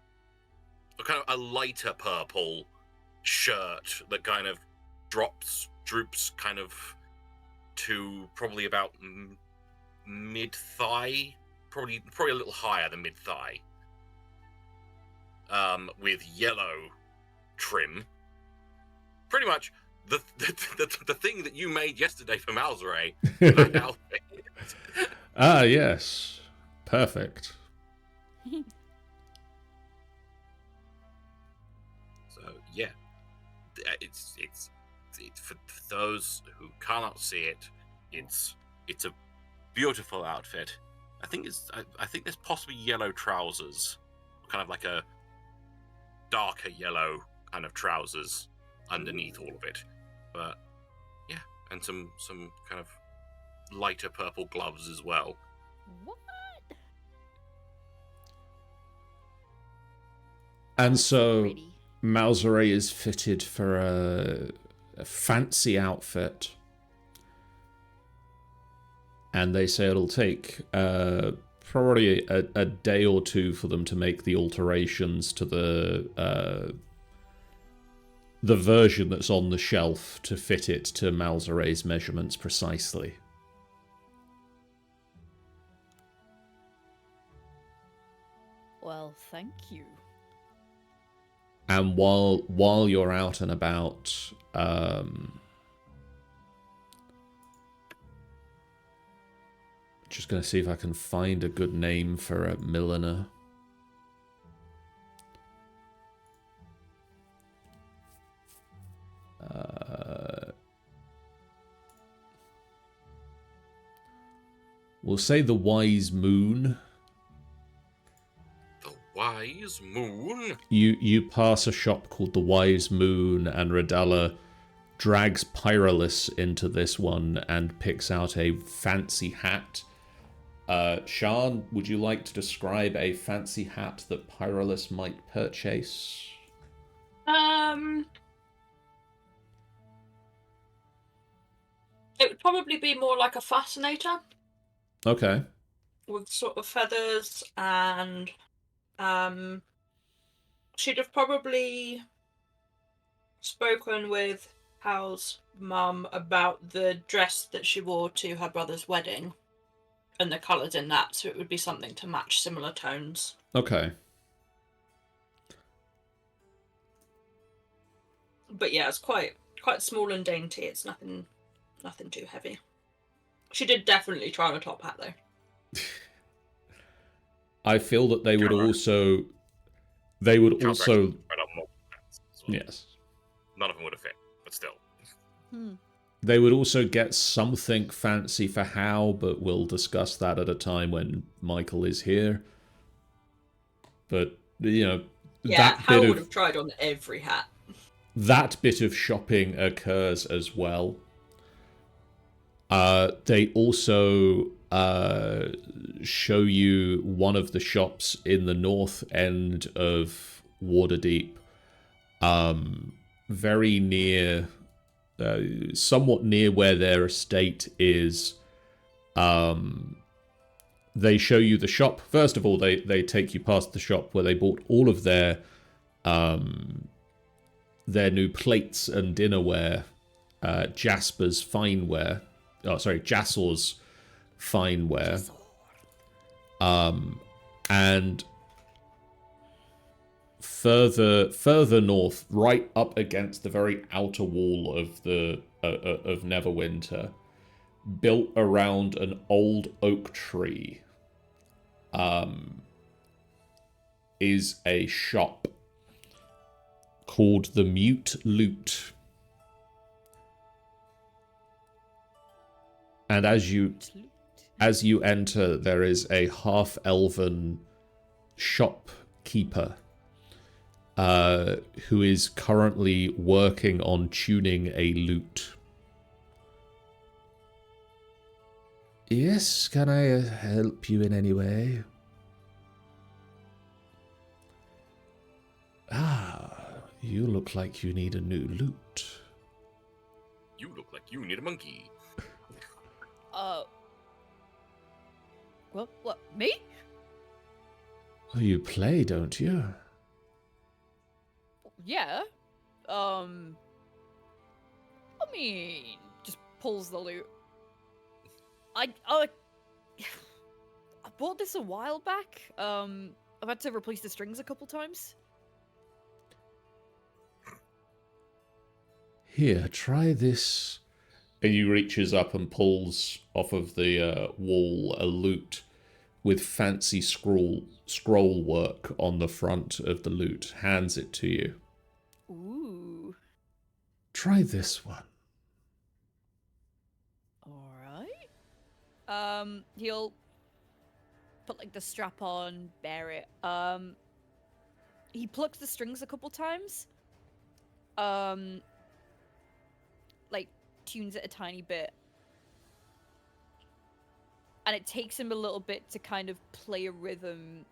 kind of a lighter purple shirt that kind of droops kind of to probably about mid-thigh, probably a little higher than mid-thigh, with yellow trim. Pretty much the thing that you made yesterday for Malzere. That outfit. Ah, yes. Perfect. So yeah, it's for those who cannot see it. It's a beautiful outfit. I think there's possibly yellow trousers, kind of like a darker yellow kind of trousers underneath all of it. But yeah, and some kind of lighter purple gloves as well. What? And so Pretty. Malzere is fitted for a fancy outfit. And they say it'll take probably a day or two for them to make the alterations to the version that's on the shelf to fit it to Malzere's measurements precisely. Well, thank you. And while you're out and about, just going to see if I can find a good name for a milliner. We'll say the Wise Moon. The Wise Moon? You pass a shop called the Wise Moon, and Radella drags Pyrolis into this one and picks out a fancy hat. Shan, would you like to describe a fancy hat that Pyrolis might purchase? It would probably be more like a fascinator Okay. with sort of feathers, and she'd have probably spoken with Hal's mum about the dress that she wore to her brother's wedding and the colours in that, so it would be something to match similar tones. Okay. But yeah, it's quite small and dainty. It's nothing too heavy. She did definitely try on a top hat though. I feel that they would also... Yes. None of them would have fit, but still. They would also get something fancy for How, but we'll discuss that at a time when Michael is here. But, you know, Yeah, that Hal bit would of have tried on every hat. that bit of shopping occurs as well. They also show you one of the shops in the north end of Waterdeep, very near, somewhat near where their estate is. They show you the shop. First of all, they take you past the shop where they bought all of their new plates and dinnerware, Jasper's fineware. Oh, sorry, Jassor's fineware. And further north, right up against the very outer wall of the of Neverwinter, built around an old oak tree, is a shop called the Mute Loot. And as you enter, there is a half-elven shopkeeper who is currently working on tuning a lute. Yes, can I help you in any way? You look like you need a new lute. You look like you need a monkey. What, me? You play, don't you? Yeah. I mean, just pulls the loot. I bought this a while back. I've had to replace the strings a couple times. Here, try this. And he reaches up and pulls off of the wall a lute with fancy scroll work on the front of the lute. Hands it to you. Ooh. Try this one. Alright. He'll put like the strap on, bear it. He plucks the strings a couple times. Like tunes it a tiny bit. And it takes him a little bit to kind of play a rhythm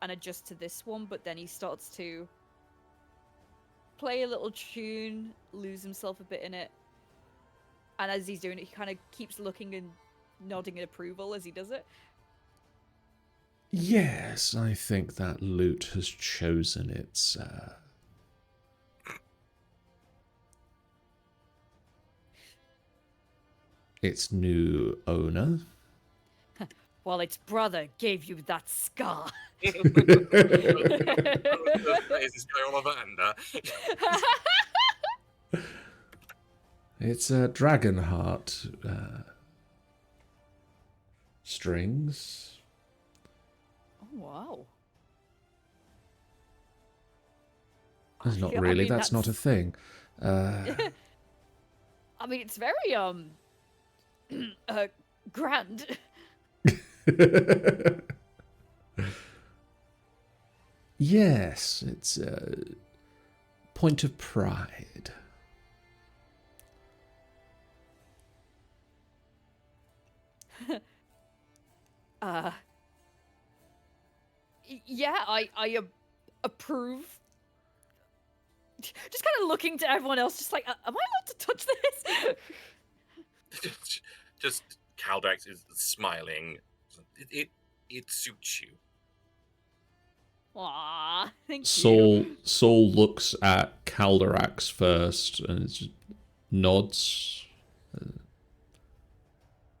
and adjust to this one, but then he starts to play a little tune, lose himself a bit in it. And as he's doing it, he kind of keeps looking and nodding in approval as he does it. Yes, I think that lute has chosen its new owner. Well, its brother gave you that scar. Is this guy Ollivander? It's a dragon heart strings. Oh, wow. That's not I really. mean, That's not a thing. I mean, it's very grand. Yes, it's a point of pride. Yeah, I approve. Just kind of looking to everyone else, just like, am I allowed to touch this? Just Calderax is smiling. It suits you. Aw, thank you. Saul looks at Calderax first and just nods.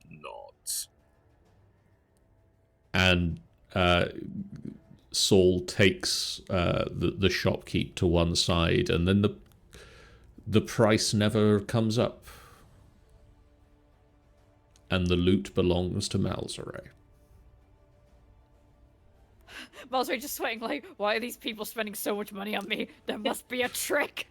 Nods. And Saul takes the shopkeep to one side, and then the price never comes up, and the loot belongs to Malzere. Malzere just sweating like, why are these people spending so much money on me? There must be a trick.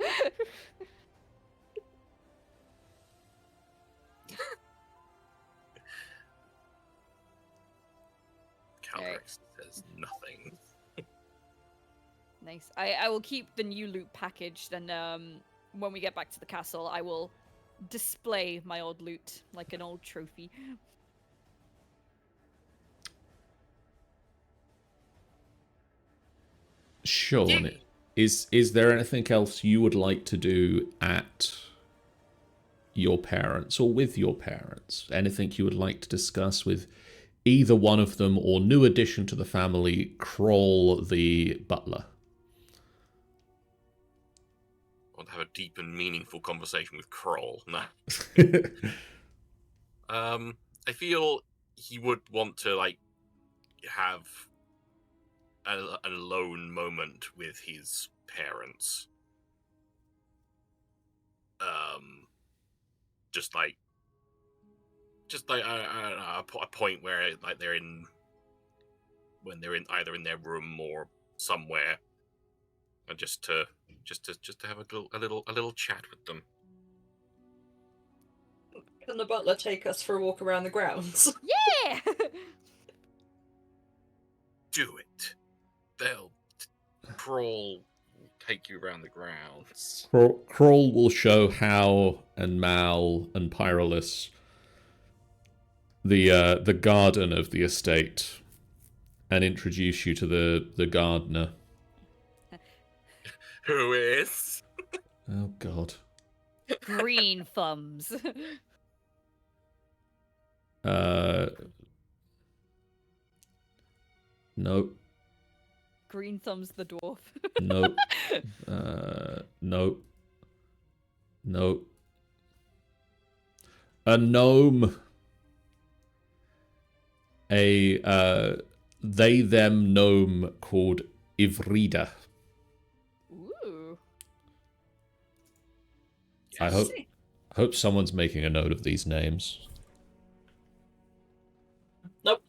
Calderax says nothing. Nice. I will keep the new loot packaged, and when we get back to the castle, I will display my old loot like an old trophy. Sean, Yeah. is there anything else you would like to do at your parents or with your parents? Anything you would like to discuss with either one of them, or new addition to the family, Kroll the butler? I want to have a deep and meaningful conversation with Kroll. No. I feel he would want to have an alone moment with his parents. Just like a point where they're in either in their room or somewhere, and just to have a little chat with them. Can the butler take us for a walk around the grounds? Yeah! Do it. Kroll will take you around the grounds. Kroll will show Hal and Mal and Pyrolis the garden of the estate, and introduce you to the gardener. Who is? Oh God. Green thumbs. Nope. Green thumbs the dwarf. Nope. Nope. Nope. A gnome. A they them gnome called Ivrida. Ooh. I hope someone's making a note of these names. Nope.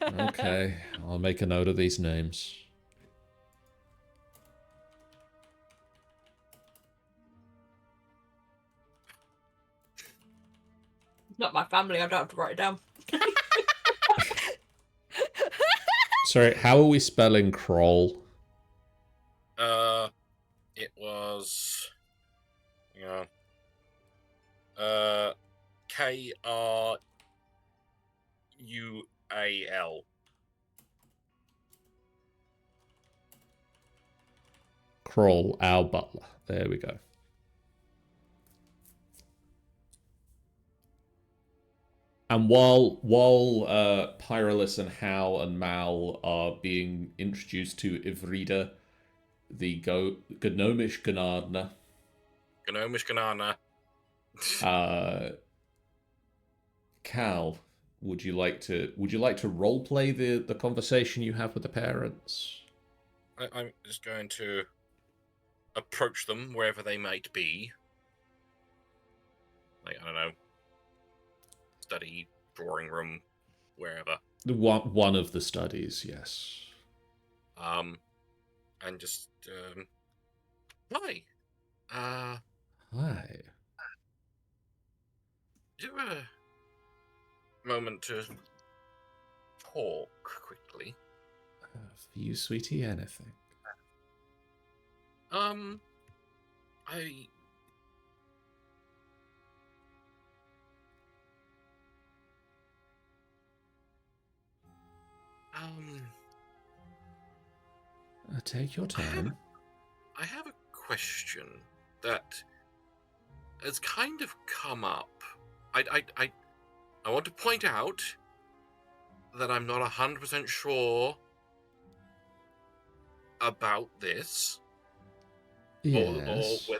Okay, I'll make a note of these names. Not my family, I don't have to write it down. Sorry, how are we spelling Kroll? It was K-R-U-A-L. Kroll, our butler. There we go. And while Pyrolis and Hal and Mal are being introduced to Ivrida, the gnomish Gnardner, Gnomish Ganana. Cal, would you like to role play the conversation you have with the parents? I'm just going to approach them wherever they might be. Like, I don't know, study, drawing room, wherever. One of the studies, yes. And just hi. Hi. Do you have a moment to talk quickly? For you, sweetie, anything. I Take your time. I have a question that has kind of come up. I want to point out that I'm not 100% sure about this, Yes. or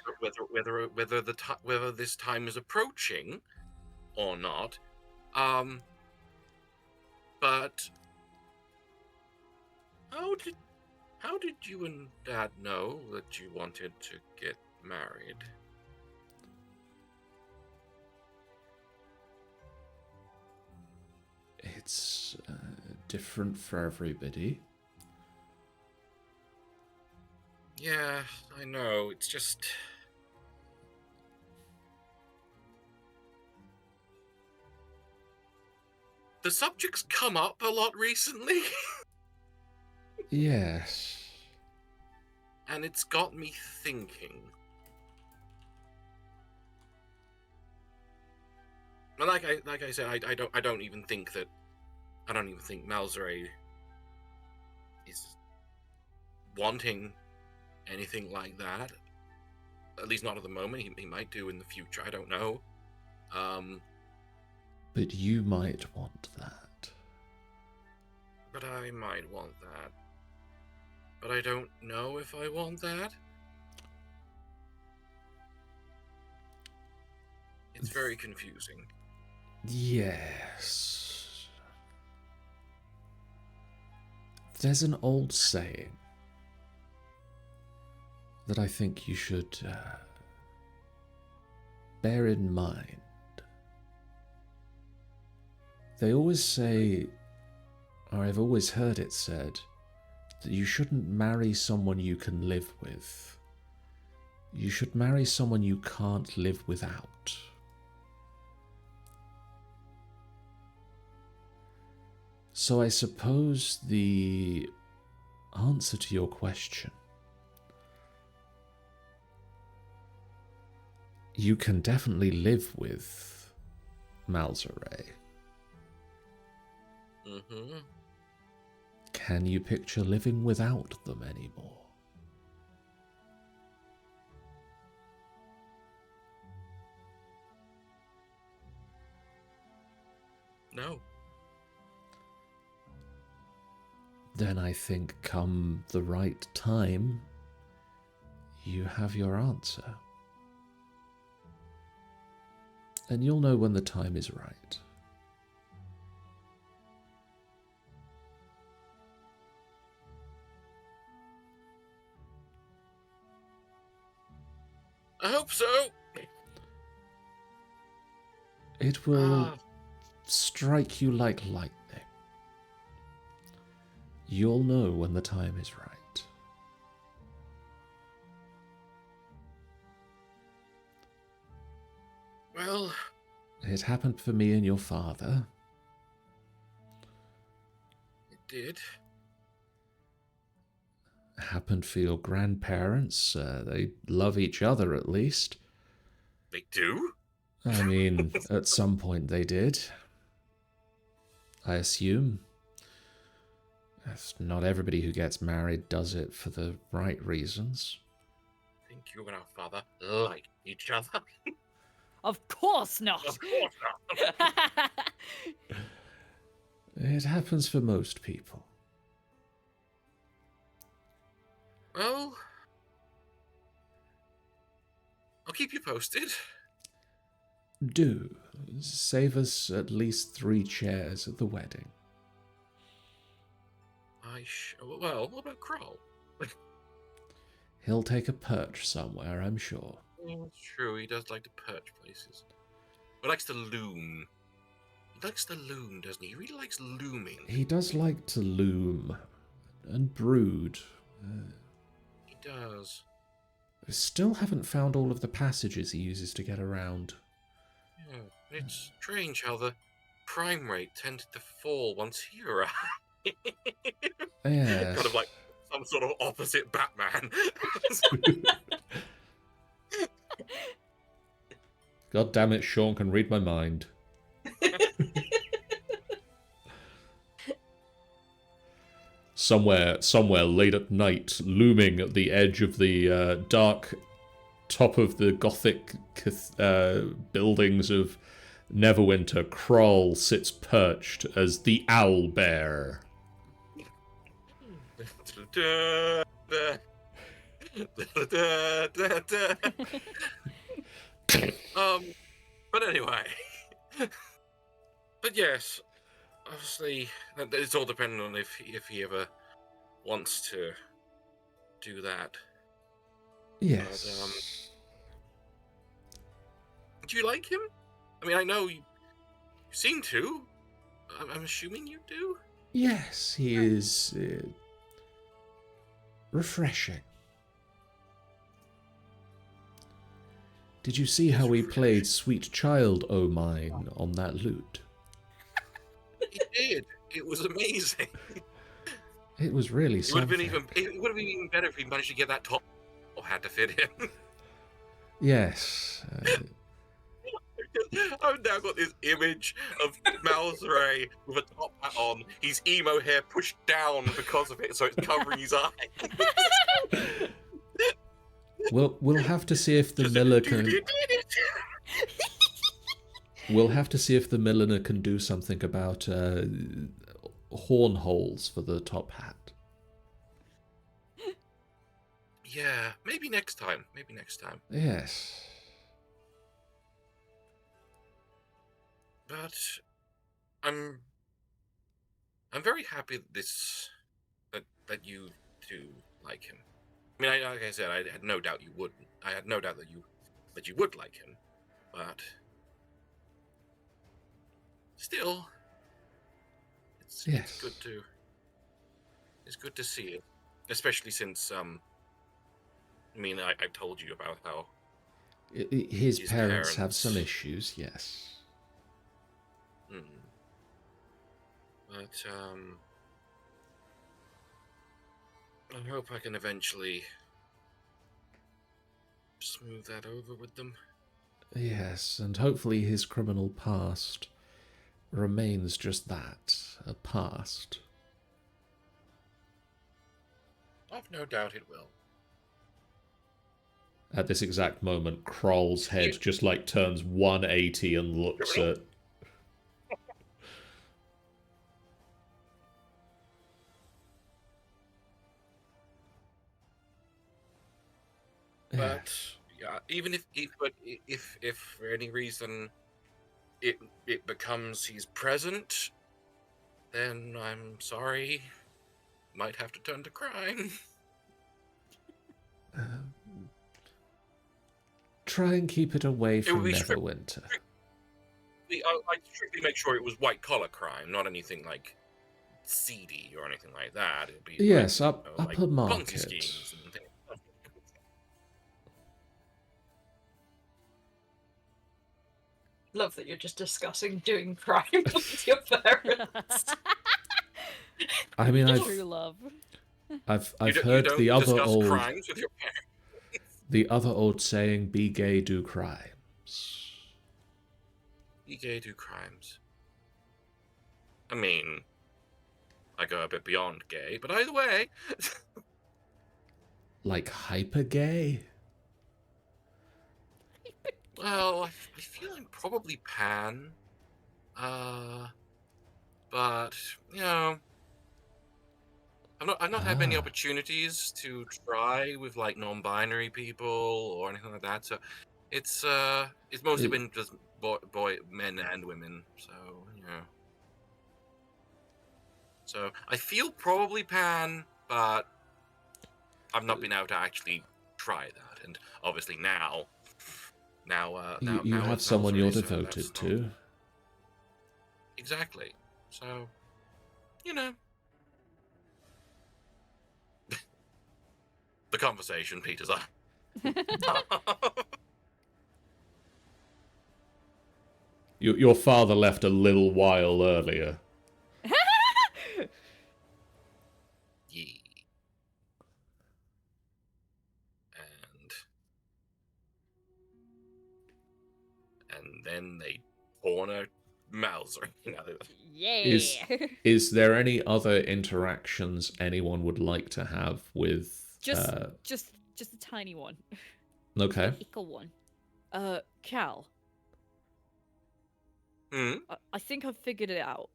whether this time is approaching or not. But how did you and Dad know that you wanted to get married? It's different for everybody. Yeah, I know. It's just... the subject's come up a lot recently. Yes. And it's got me thinking. And like I said, I don't even think Malzere is wanting anything like that. At least not at the moment. He might do in the future. I don't know. But you might want that. But I might want that. But I don't know if I want that. It's very confusing. Yes. There's an old saying that I think you should bear in mind. They always say, or I've always heard it said, that you shouldn't marry someone you can live with. You should marry someone you can't live without. So I suppose the answer to your question, you can definitely live with Malzere. Mm-hmm. Can you picture living without them anymore? No. Then I think come the right time, you have your answer. And you'll know when the time is right. I hope so. It will strike you like lightning. You'll know when the time is right. Well, It happened for me and your father. it did. It happened for your grandparents. They love each other at least. They do? I mean, at some point they did. I assume. Not everybody who gets married does it for the right reasons. I think you and our father like each other. Of course not. Of course not. It happens for most people. Well, I'll keep you posted. Do. Save us at least 3 chairs at the wedding. Well, what about Kroll? He'll take a perch somewhere, I'm sure. It's true, he does like to perch places. He likes to loom. He likes to loom, doesn't he? He really likes looming. He does like to loom and brood. He does. I still haven't found all of the passages he uses to get around. Yeah, it's strange how the crime rate tended to fall once he arrived. Yes. Kind of like some sort of opposite Batman. God damn it, Sean can read my mind. Somewhere late at night, looming at the edge of the dark top of the Gothic buildings of Neverwinter, Kroll sits perched as the Owl Bear. But anyway, but yes, obviously, it's all dependent on if he ever wants to do that. Yes. But, do you like him? I mean, I know you seem to. I'm assuming you do. Yes, he is refreshing. Did you see how he played Sweet Child O' Mine on that lute? He did. It was amazing. It was really It something. it would have been even better if he managed to get that top hat to fit him. Yes. I've now got this image of Malzray with a top hat on, his emo hair pushed down because of it, so it's covering his eye. We'll have to see if the miller can. We'll have to see if the milliner can do something about horn holes for the top hat. Yeah, maybe next time. Yes. But I'm very happy that you do like him. I mean, like I said, I had no doubt you would. I had no doubt that you would like him, but still, it's good to see it, especially since I mean, I told you about how his parents have some issues. Yes. But I hope I can eventually smooth that over with them. Yes, and hopefully his criminal past remains just that, a past. I've no doubt it will. At this exact moment, Kroll's head just like turns 180 and looks at... But yeah, even if for any reason it becomes he's present, then I'm sorry. Might have to turn to crime. Try and keep it away from Neverwinter. I'd strictly make sure it was white collar crime, not anything like seedy or anything like that. It'd be yes, like, upper market. Ponzi schemes and things. Love that you're just discussing doing crime with your parents. I mean, True love. I've heard the other old crimes with your parents. The other old saying, "Be gay, do crimes." Be gay, do crimes. I mean, I go a bit beyond gay, but either way. Like hyper gay? Well, I feel I'm probably pan. But you know, I've not had many opportunities to try with like non-binary people or anything like that. So It's mostly been just men and women. So yeah. So I feel probably pan, but I've not been able to actually try that. And obviously now You have it's someone you're Nelsbury, so devoted that's to. not... Exactly. So, you know. The conversation peters up. Your father left a little while earlier. Yeah. And then they torn our mouths or Yeah. Is there any other interactions anyone would like to have with? just a tiny one. Okay. Ickle one. Cal. I think I've figured it out.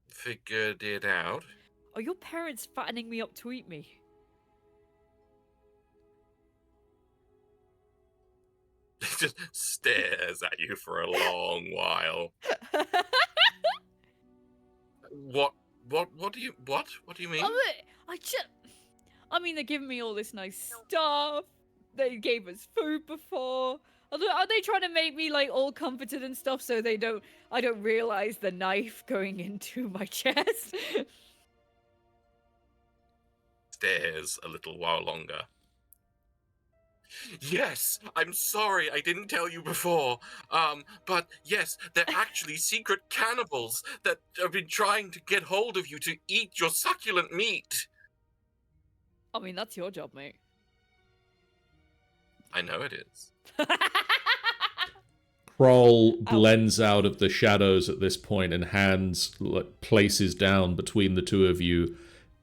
Figured it out. Are your parents fattening me up to eat me? Just stares at you for a long while. What do you mean? I mean, they're giving me all this nice stuff. They gave us food before. Are they trying to make me like all comforted and stuff so I don't realize the knife going into my chest? Stares a little while longer. Yes, I'm sorry I didn't tell you before. But yes, they're actually secret cannibals that have been trying to get hold of you to eat your succulent meat. I mean, that's your job, mate. I know it is. Kroll blends out of the shadows at this point and places down between the two of you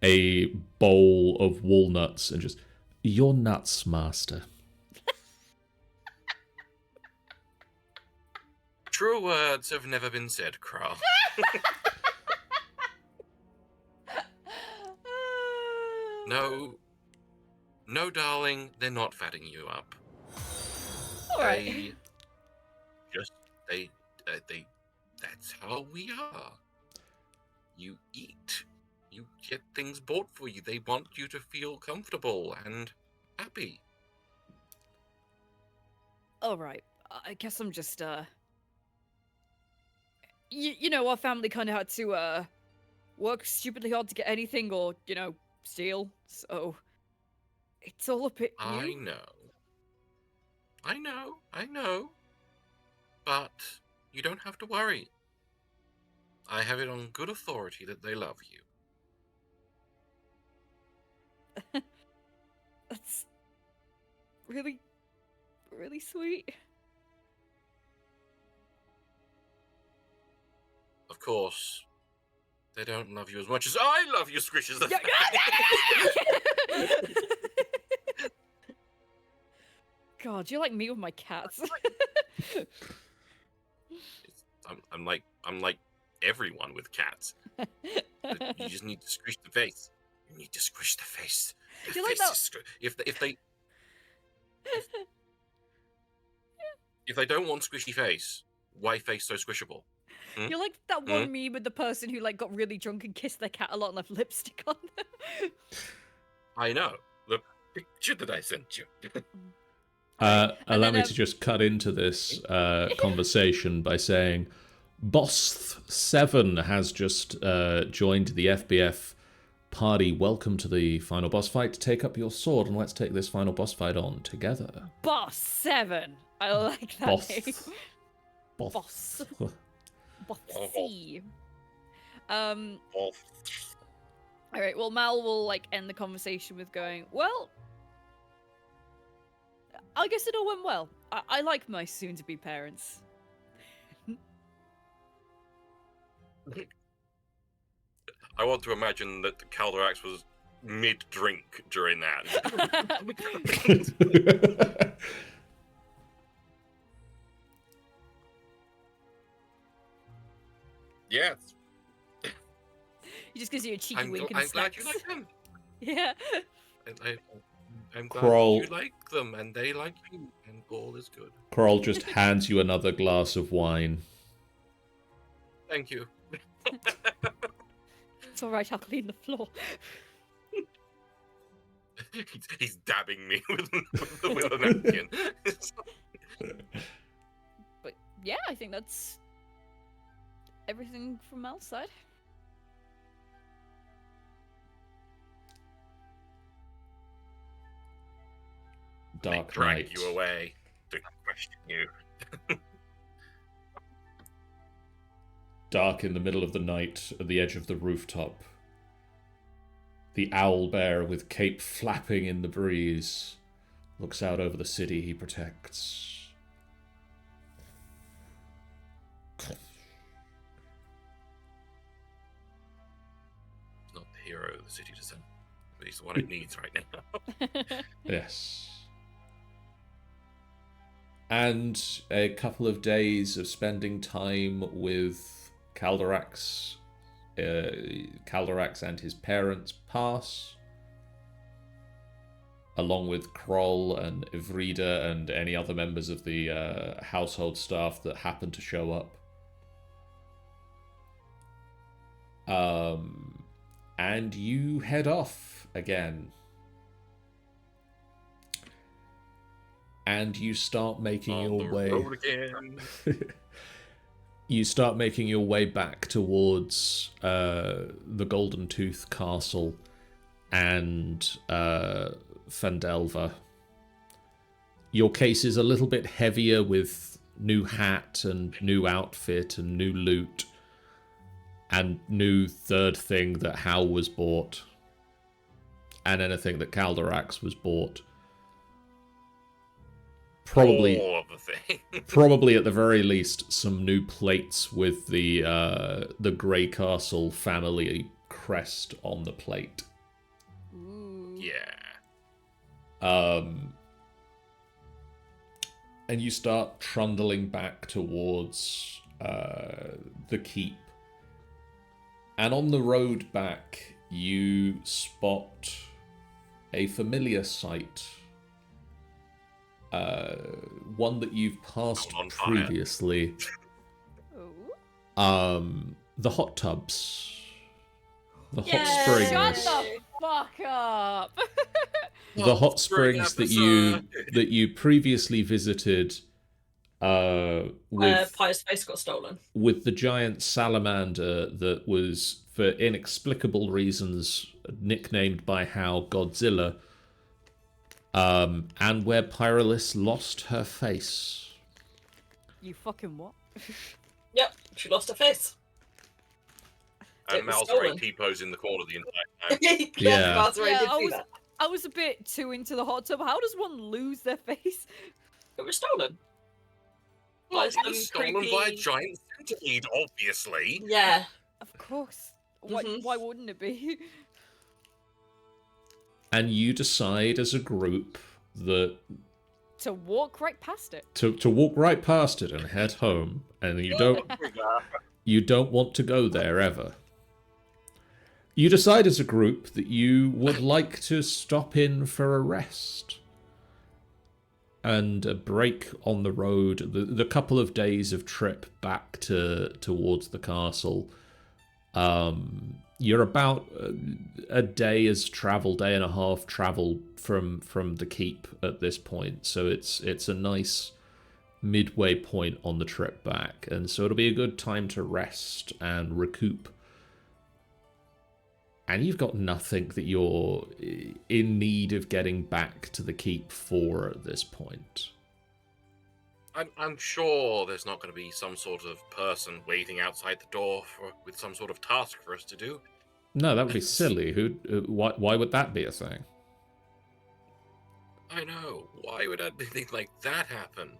a bowl of walnuts and just, "You're nuts, master." True words have never been said, Kral. No, darling, they're not fatting you up. All right. They that's how we are. You eat. You get things bought for you. They want you to feel comfortable and happy. All right. I guess I'm just you know, our family kind of had to work stupidly hard to get anything or, you know, steal. So it's all a bit new. I know. But you don't have to worry. I have it on good authority that they love you. That's really, really sweet. Of course, they don't love you as much as I love you, Squishes. God, you're like me with my cats. I'm like everyone with cats. You just need to squish the face. You need to squish the face. The You're like face that... if they don't want squishy face, why face so squishable? You're like that one meme with the person who like got really drunk and kissed their cat a lot and left lipstick on them. I know. The picture that I sent you. Allow me to just cut into this conversation by saying Boss7 has just joined the FBF party. Welcome to the final boss fight. Take up your sword and let's take this final boss fight on together. Boss7. I like that name. Boss. Bossy. Alright, well, Mal will like end the conversation with going, well, I guess it all went well. I like my soon-to-be parents. I want to imagine that the Calderax was mid-drink during that. Yes. He just gives you a cheeky wink and a I'm glad you like them. Yeah. I'm glad Kroll- you like them, and they like you, and all is good. Kroll just hands you another glass of wine. Thank you. It's alright, I'll clean the floor. He's dabbing me with a napkin. But yeah, I think that's everything from Mel's side. Dark drag night. you away to question you. Dark in the middle of the night at the edge of the rooftop. The owl bear with cape flapping in the breeze looks out over the city he protects. He's not the hero the city descent, but he's the one it needs right now. Yes. And a couple of days of spending time with Calderax. Calderax and his parents pass, along with Kroll and Ivrida and any other members of the household staff that happen to show up. And you head off again. And you start making On your the way. road again. You start making your way back towards the Golden Tooth Castle and Fandelva. Your case is a little bit heavier with new hat and new outfit and new loot and new third thing that Hal was bought and anything that Calderax was bought. Probably all of the things. Probably at the very least some new plates with the Grey Castle family crest on the plate. Ooh. Yeah. And you start trundling back towards the keep. And on the road back, you spot a familiar sight. One that you've passed I'm on fire. previously. Ooh. The hot tubs. The Yay! hot springs. Shut the fuck up! The hot springs that you episode. previously visited with Pious face got stolen. with the giant salamander that was, for inexplicable reasons, nicknamed by Hal Godzilla, and where Pyrolis lost her face. You fucking what? Yep, she lost her face. And It was Mal's stolen. right T-pose in the corner the entire time. Yeah. Mal's right, Yeah, did I see was- that. I was a bit too into the hot tub. How does one lose their face? It was stolen. Well, By it some was stolen by a creepy- giant centipede, obviously. Yeah. Of course. Why? Mhm. Why wouldn't it be? And you decide as a group that To walk right past it. to walk right past it and head home, and you don't want to go there ever. You decide as a group that you would like to stop in for a rest and a break on the road. The couple of days of trip back towards the castle. You're about a day and a half travel from the keep at this point, so it's a nice midway point on the trip back, and so it'll be a good time to rest and recoup. And you've got nothing that you're in need of getting back to the keep for at this point. I'm sure there's not going to be some sort of person waiting outside the door with some sort of task for us to do. No, that would be silly. Why would that be a thing? I know. Why would anything like that happen?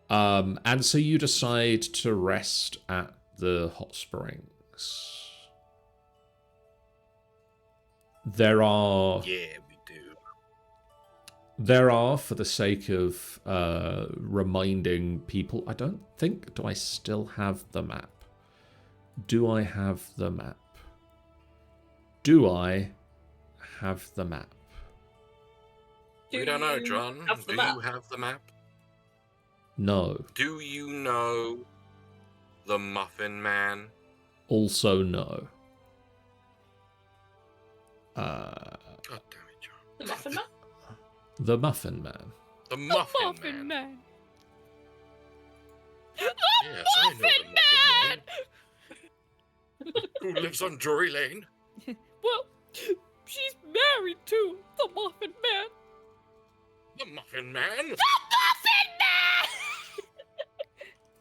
And so you decide to rest at the hot springs. There are, Yeah, we do. for the sake of reminding people, I don't think, do I still have the map? Do I have the map? Do I have the map? We don't know, John. have the Do map? you have the map? No. Do you know the Muffin Man? Also no. God damn it, John. The Muffin Man? The Muffin Man. The Muffin, Muffin Man. Yes, I know the Muffin Man. Who lives on Drury Lane? Well, she's married to the Muffin Man. The Muffin Man? The Muffin Man!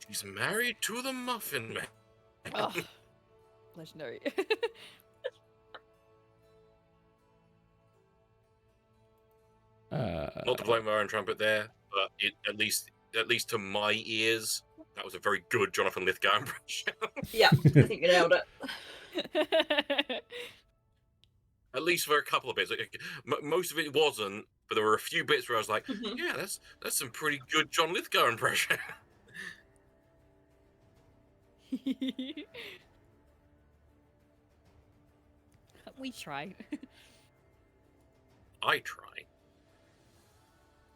She's married to the Muffin Man. Oh, legendary. Not to blow my own trumpet there, but at least to my ears, that was a very good Jonathan Lithgow impression. Yeah, I think you nailed it. At least for a couple of bits. Like, most of it wasn't, but there were a few bits where I was like, Mhm. yeah, that's some pretty good John Lithgow impression. We try. I try.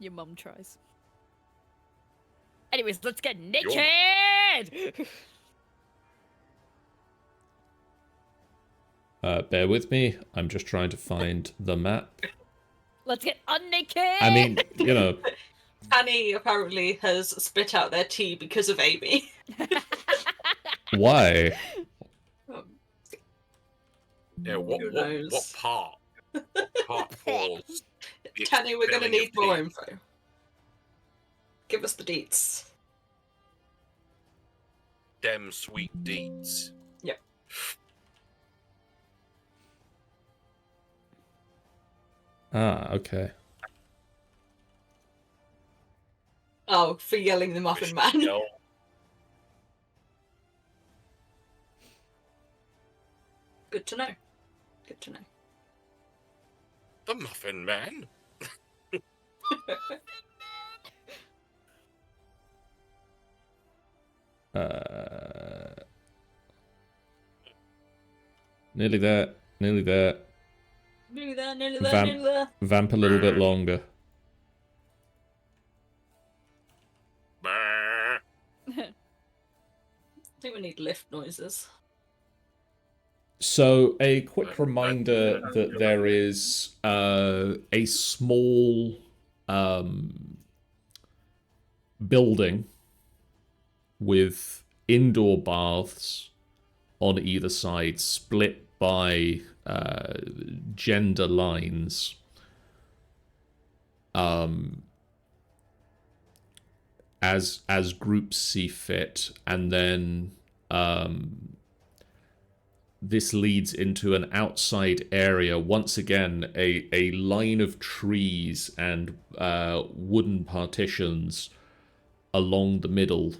Your mum tries. Anyways, let's get Your naked! Bear with me. I'm just trying to find the map. Let's get unnaked! I mean, you know, Annie apparently has spit out their tea because of Amy. why? Yeah, Who what knows? part? Part falls. Tanny, we're going to Spelling need of more tea. info. Give us the deets. Dem sweet deeds. Yep. Ah, okay. Oh, for yelling the Muffin Man. Michelle. Good to know. Good to know. The Muffin Man? Nearly there. Nearly there. Nearly there, nearly there, nearly there. Vamp a little bit longer. Bah. I think we need lift noises. So, a quick reminder that there is a small building with indoor baths on either side, split by gender lines. As groups see fit, and then this leads into an outside area. Once again, a line of trees and wooden partitions along the middle.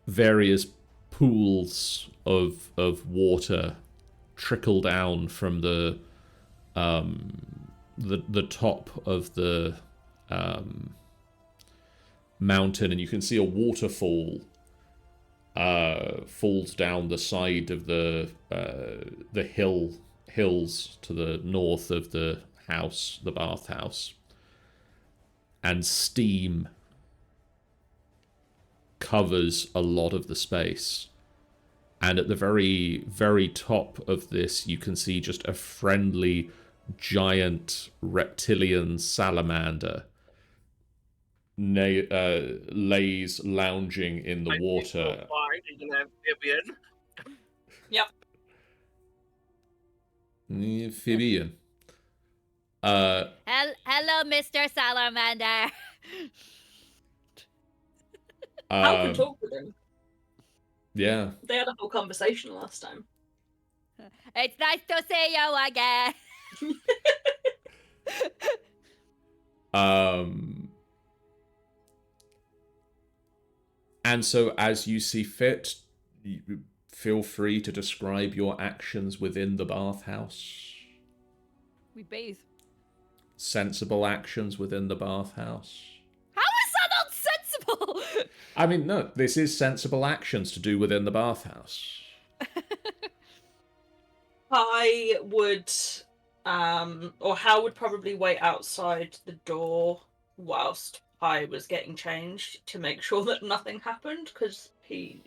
Various pools of water trickle down from the top of the mountain, and you can see a waterfall falls down the side of the hills to the north of the house, the bathhouse, and steam covers a lot of the space. And at the very, very top of this, you can see just a friendly, giant reptilian salamander lays lounging in the water. Yep. Amphibian. Hello, Mr. Salamander. How can talk with him? Yeah. They had a whole conversation last time. It's nice to see you again. And so, as you see fit, you feel free to describe your actions within the bathhouse. We bathe. Sensible actions within the bathhouse. How is that not sensible? I mean, no, this is sensible actions to do within the bathhouse. I would Or Hal would probably wait outside the door whilst I was getting changed to make sure that nothing happened, because he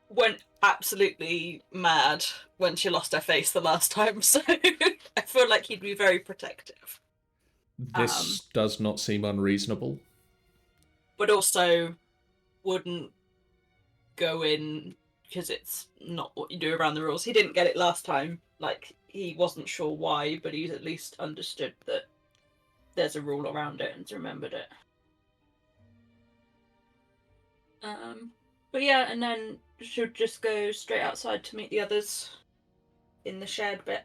went absolutely mad when she lost her face the last time, so I feel like he'd be very protective. This does not seem unreasonable. But also wouldn't go in because it's not what you do around the rules. He didn't get it last time. Like, he wasn't sure why, but he's at least understood that there's a rule around it and remembered it. But yeah, and then should just go straight outside to meet the others in the shared bit.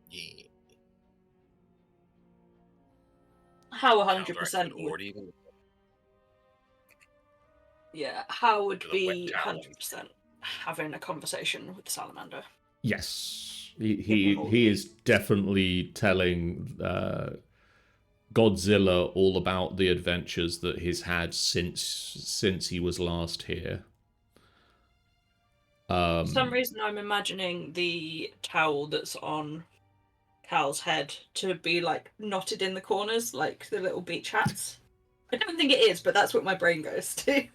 Yeah. How Calderax 100% would would, already yeah, how would With a wet be towel. 100% having a conversation with the salamander. Yes, him all he the- is definitely telling Godzilla all about the adventures that he's had since he was last here. For some reason, I'm imagining the towel that's on Cal's head to be like knotted in the corners, like the little beach hats. I don't think it is, but that's what my brain goes to.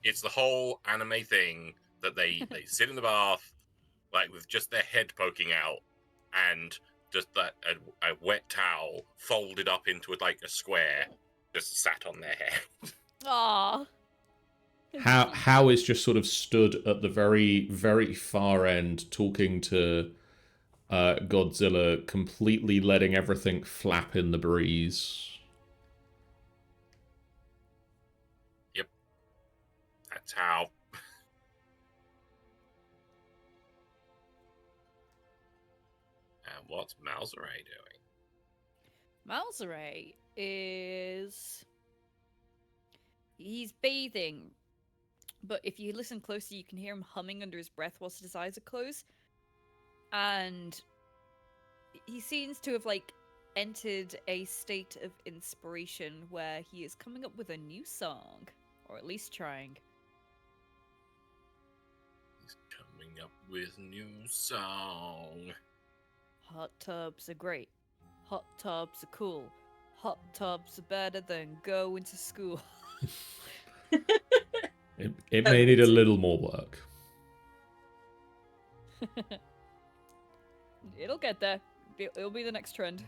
It's the whole anime thing that they sit in the bath, like with just their head poking out, and just that a wet towel folded up into a square, just sat on their head. Aww. How is just sort of stood at the very, very far end talking to Godzilla, completely letting everything flap in the breeze. Yep. That's how. And what's Malzeray doing? Malzeray is... He's bathing. But if you listen closely, you can hear him humming under his breath whilst his eyes are closed. And he seems to have, entered a state of inspiration where he is coming up with a new song. Or at least trying. He's coming up with new song. Hot tubs are great. Hot tubs are cool. Hot tubs are better than going to school. It may need a little more work. It'll get there. It'll be the next trend.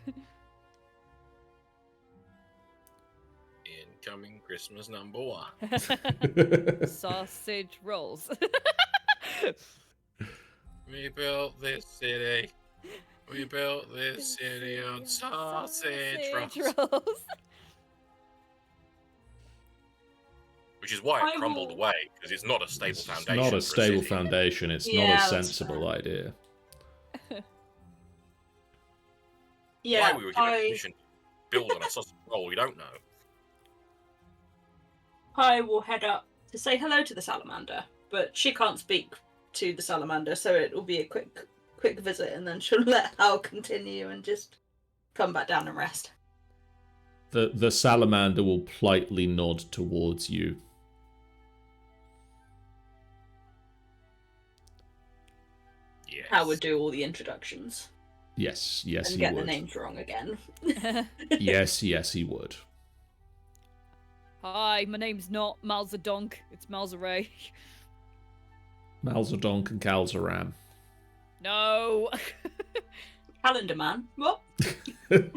Incoming Christmas #1. Sausage rolls. We built this city. We built this city on sausage rolls. Which is why it crumbled away, because it's not a stable foundation. It's not a stable city. foundation. It's Yeah, not a that's sensible fair. idea. Yeah, Why we were given permission to build on a sausage roll, we don't know. I will head up to say hello to the salamander, but she can't speak to the salamander, so it will be a quick visit, and then she'll let Hal continue and just come back down and rest. The salamander will politely nod towards you. Yes. Hal would do all the introductions Yes, and he get would. the names wrong again. Yes, he would. Hi, my name's not Malzadonk, it's Malzeray. Malzadonk and Calzaram. No. Calendar man, what? Don't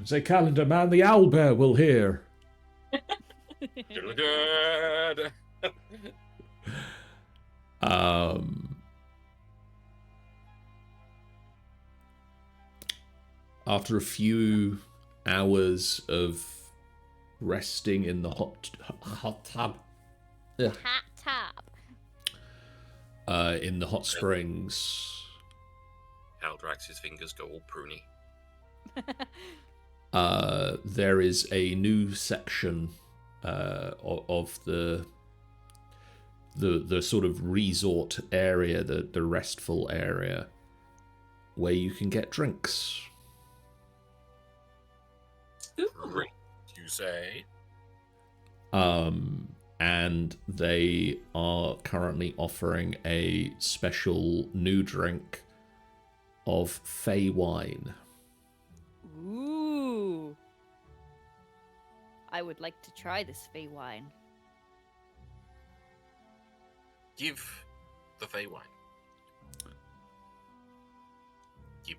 say calendar man, the owlbear will hear. Good. After a few hours of resting in the hot tub, Hot tub. in the hot springs, Caldrax's fingers go all pruny. there is a new section of the sort of resort area, the restful area, where you can get drinks. Ooh. Drink, you say? And they are currently offering a special new drink of Fey wine. Ooh. I would like to try this Fey wine. Give the Fey wine. Give.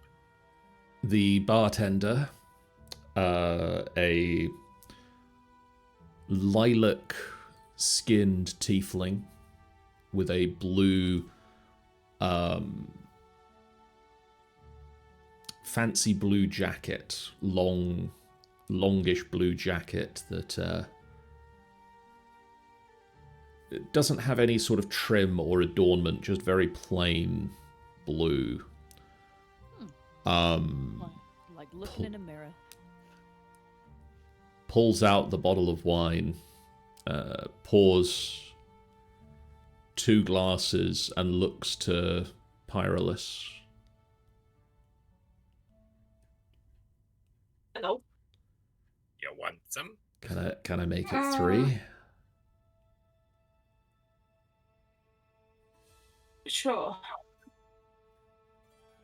The bartender, a lilac-skinned tiefling with a blue, fancy blue jacket, longish blue jacket that it doesn't have any sort of trim or adornment, just very plain blue. Like looking in a mirror. Pulls out the bottle of wine, pours 2 glasses, and looks to Pyrolus. Hello. You want some? Can I make it 3? Sure.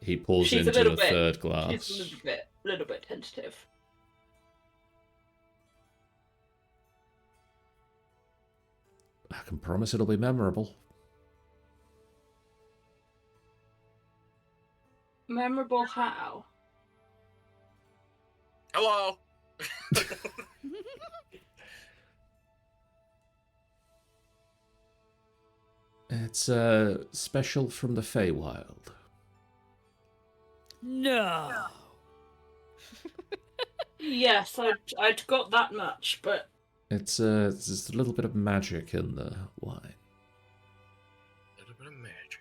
He pours She's a into little a bit- third glass. She's a little bit tentative. I can promise it'll be memorable. Memorable how? Hello. It's special from the Feywild. No. Yes, I'd got that much, but It's there's a little bit of magic in the wine. A little bit of magic.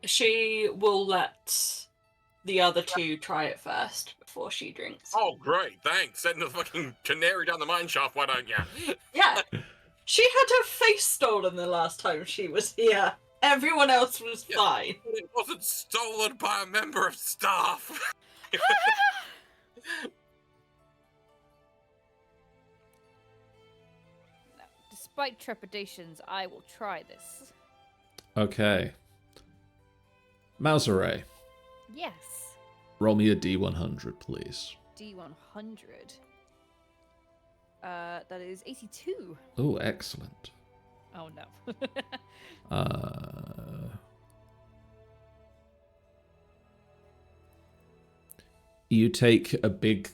she will let the other 2 try it first before she drinks. Oh, great! Thanks. Send the fucking canary down the mine shaft. Why don't you? Yeah. She had her face stolen the last time she was here. Everyone else was Yeah. fine. It wasn't stolen by a member of staff. No, despite trepidations, I will try this. Okay. Mauseray, Yes. roll me a D100, please. D100. That is 82. Oh, excellent. Oh no. You take a big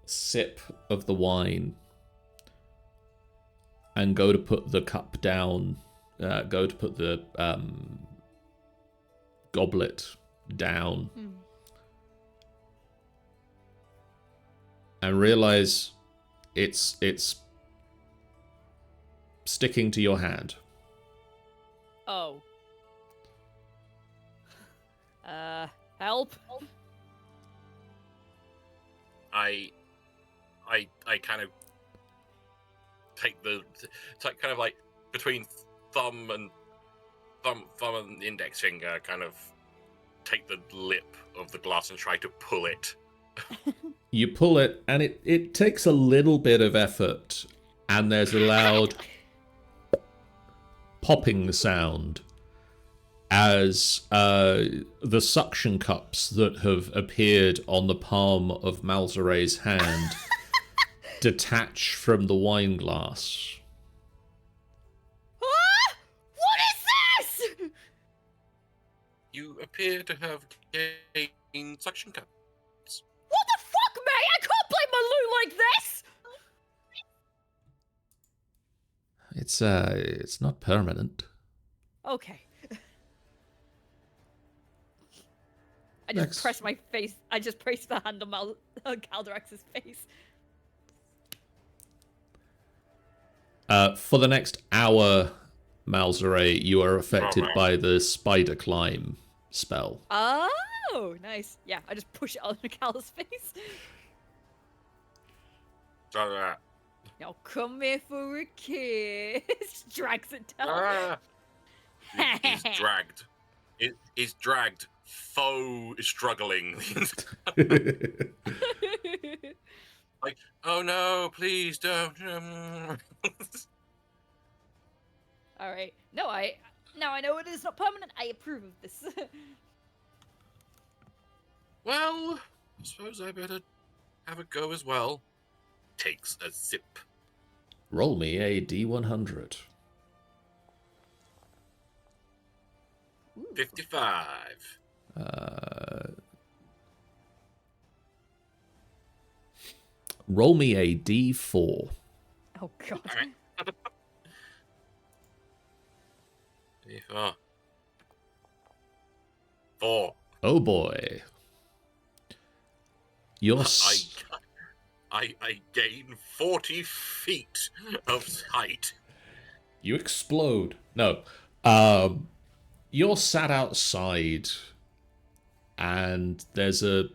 sip of the wine and go to put the cup down, go to put the goblet down, and realize it's sticking to your hand. Oh. Help? I kind of take the, it's like kind of like between thumb and index finger, kind of take the lip of the glass and try to pull it. You pull it, and it takes a little bit of effort, and there's a loud popping sound as the suction cups that have appeared on the palm of Malzeray's hand detach from the wine glass. Ah! What is this? You appear to have gained suction cup. What the fuck, mate? I can't play my lute like this! It's not permanent. Okay. I just Next. press my face. I just press the hand on Calderax's face. For the next hour, Malzeray, you are affected Alright. by the spider climb spell. Oh, nice. Yeah, I just push it on Cal's face. So, Now come here for a kiss. Drags it down. is dragged. It is dragged. Foe is struggling. Like, oh no, please don't. All right. No, now I know it is not permanent. I approve of this. Well, I suppose I better have a go as well. Takes a sip. Roll me a D100. Ooh. 55. Roll me a D4. Oh god. All right. 54. 4. Oh boy. Your I gain 40 feet of height. You explode. No. You're sat outside and there's a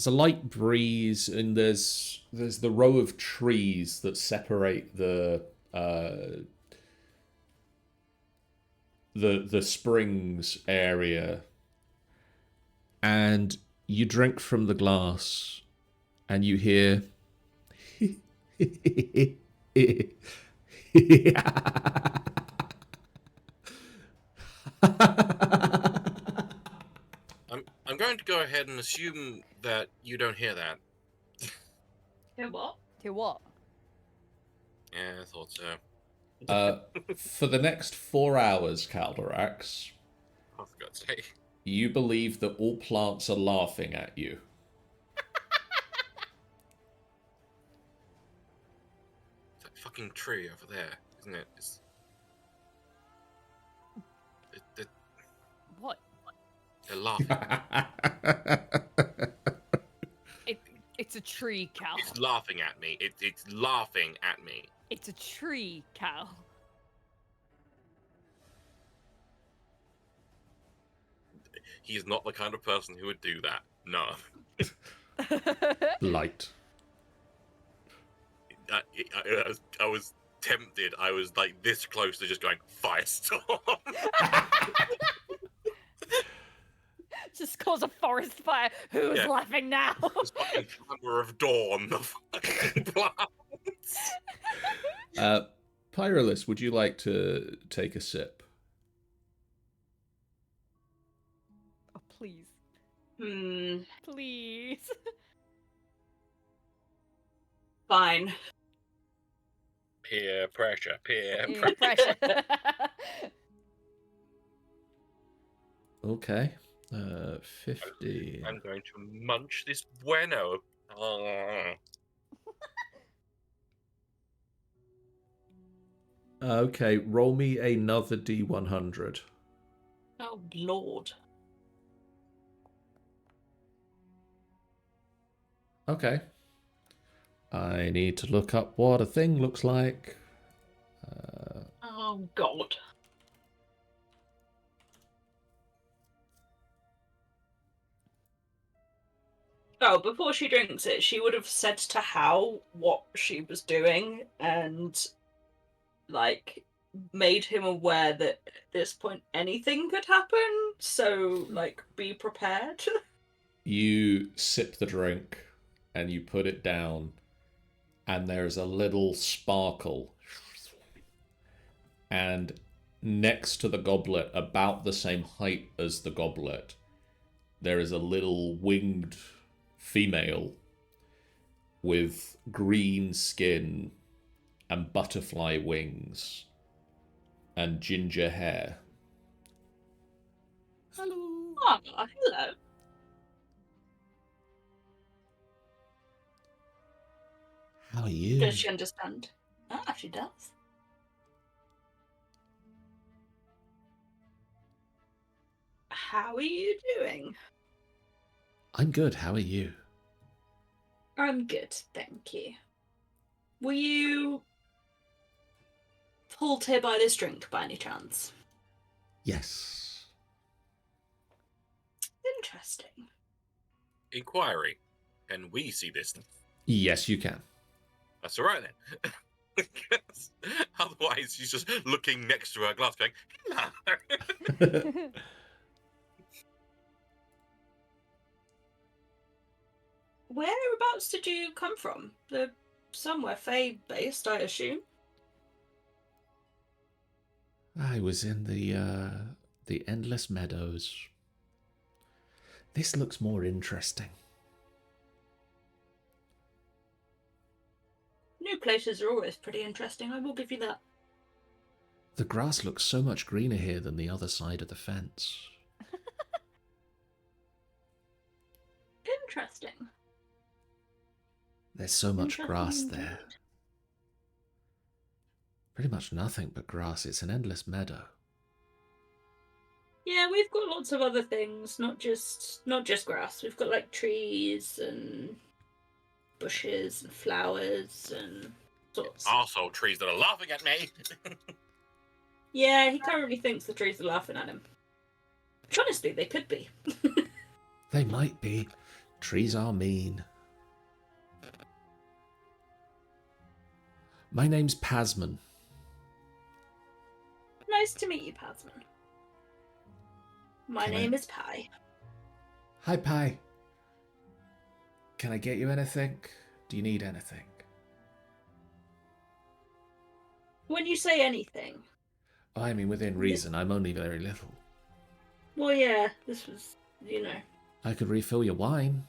light breeze and there's the row of trees that separate the springs area, and you drink from the glass and you hear I'm going to go ahead and assume that you don't hear that. Yeah, what? To what? Yeah, I thought so. for the next 4 hours, Calderax, Oh, for God's sake. you believe that all plants are laughing at you. That fucking tree over there, isn't it? What? They're laughing. It's a tree, Cal. It's laughing at me. It's laughing at me. It's a tree, Cal. He is not the kind of person who would do that. No. Light. I was tempted. I was like this close to just going firestorm. Just cause a forest fire. Who's Yeah. laughing now? It's fucking Hammer of Dawn. The fucking plants. Pyrolis, would you like to take a sip? Oh, please. Please. Fine. Peer pressure. Peer Yeah, pressure. pressure. Okay. 50. I'm going to munch this bueno. Okay, roll me another D100. Oh, Lord. Okay. I need to look up what a thing looks like. Oh, God. Oh, before she drinks it, she would have said to Hal what she was doing and, like, made him aware that at this point anything could happen. So, like, be prepared. You sip the drink and you put it down, and there's a little sparkle. And next to the goblet, about the same height as the goblet, there is a little winged female with green skin and butterfly wings and ginger hair. Hello. Oh, hello. How are you? Does she understand? Ah, she does. How are you doing? I'm good. How are you? I'm good, thank you. Were you pulled here by this drink by any chance? Yes. Interesting. Inquiry. Can we see this? Yes, you can. That's all right then. Because otherwise, she's just looking next to her glass, going, "Hello." whereabouts did you come from? Somewhere Fae-based, I assume. I was in the Endless Meadows. This looks more interesting. New places are always pretty interesting, I will give you that. The grass looks so much greener here than the other side of the fence. Interesting. There's so much grass Interesting there. indeed. Pretty much nothing but grass. It's an endless meadow. Yeah, we've got lots of other things, not just grass. We've got like trees and bushes and flowers and sorts. Also, trees that are laughing at me. Yeah, he currently thinks the trees are laughing at him. Which honestly, they could be. They might be. Trees are mean. My name's Pasman. Nice to meet you, Pasman. My name is Pi. Hi, Pi. Can I get you anything? Do you need anything? When you say anything... Oh, I mean, within reason. I'm only very little. Well, yeah, this was, you know... I could refill your wine.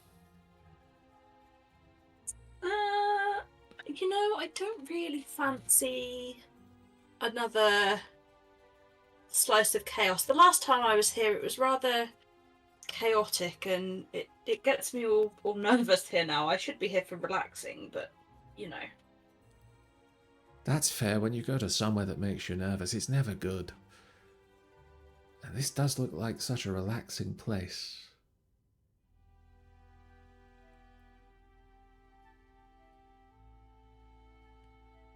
You know, I don't really fancy another slice of chaos. The last time I was here, it was rather chaotic, and it gets me all nervous here now. I should be here for relaxing, but, you know. That's fair. When you go to somewhere that makes you nervous, it's never good. And this does look like such a relaxing place.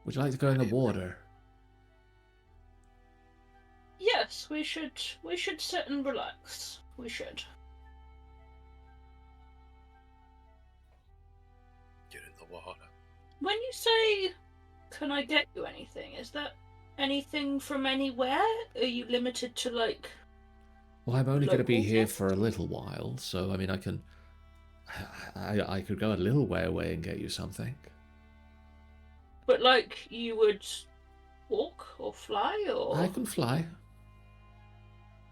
Would you like to go in the water? Yes, we should sit and relax. We should. Get in the water. When you say, can I get you anything, is that anything from anywhere? Are you limited to, like... Well, I'm only going to be local here things? for a little while, so I mean, I could go a little way away and get you something. But, like, you would walk or fly or... I can fly.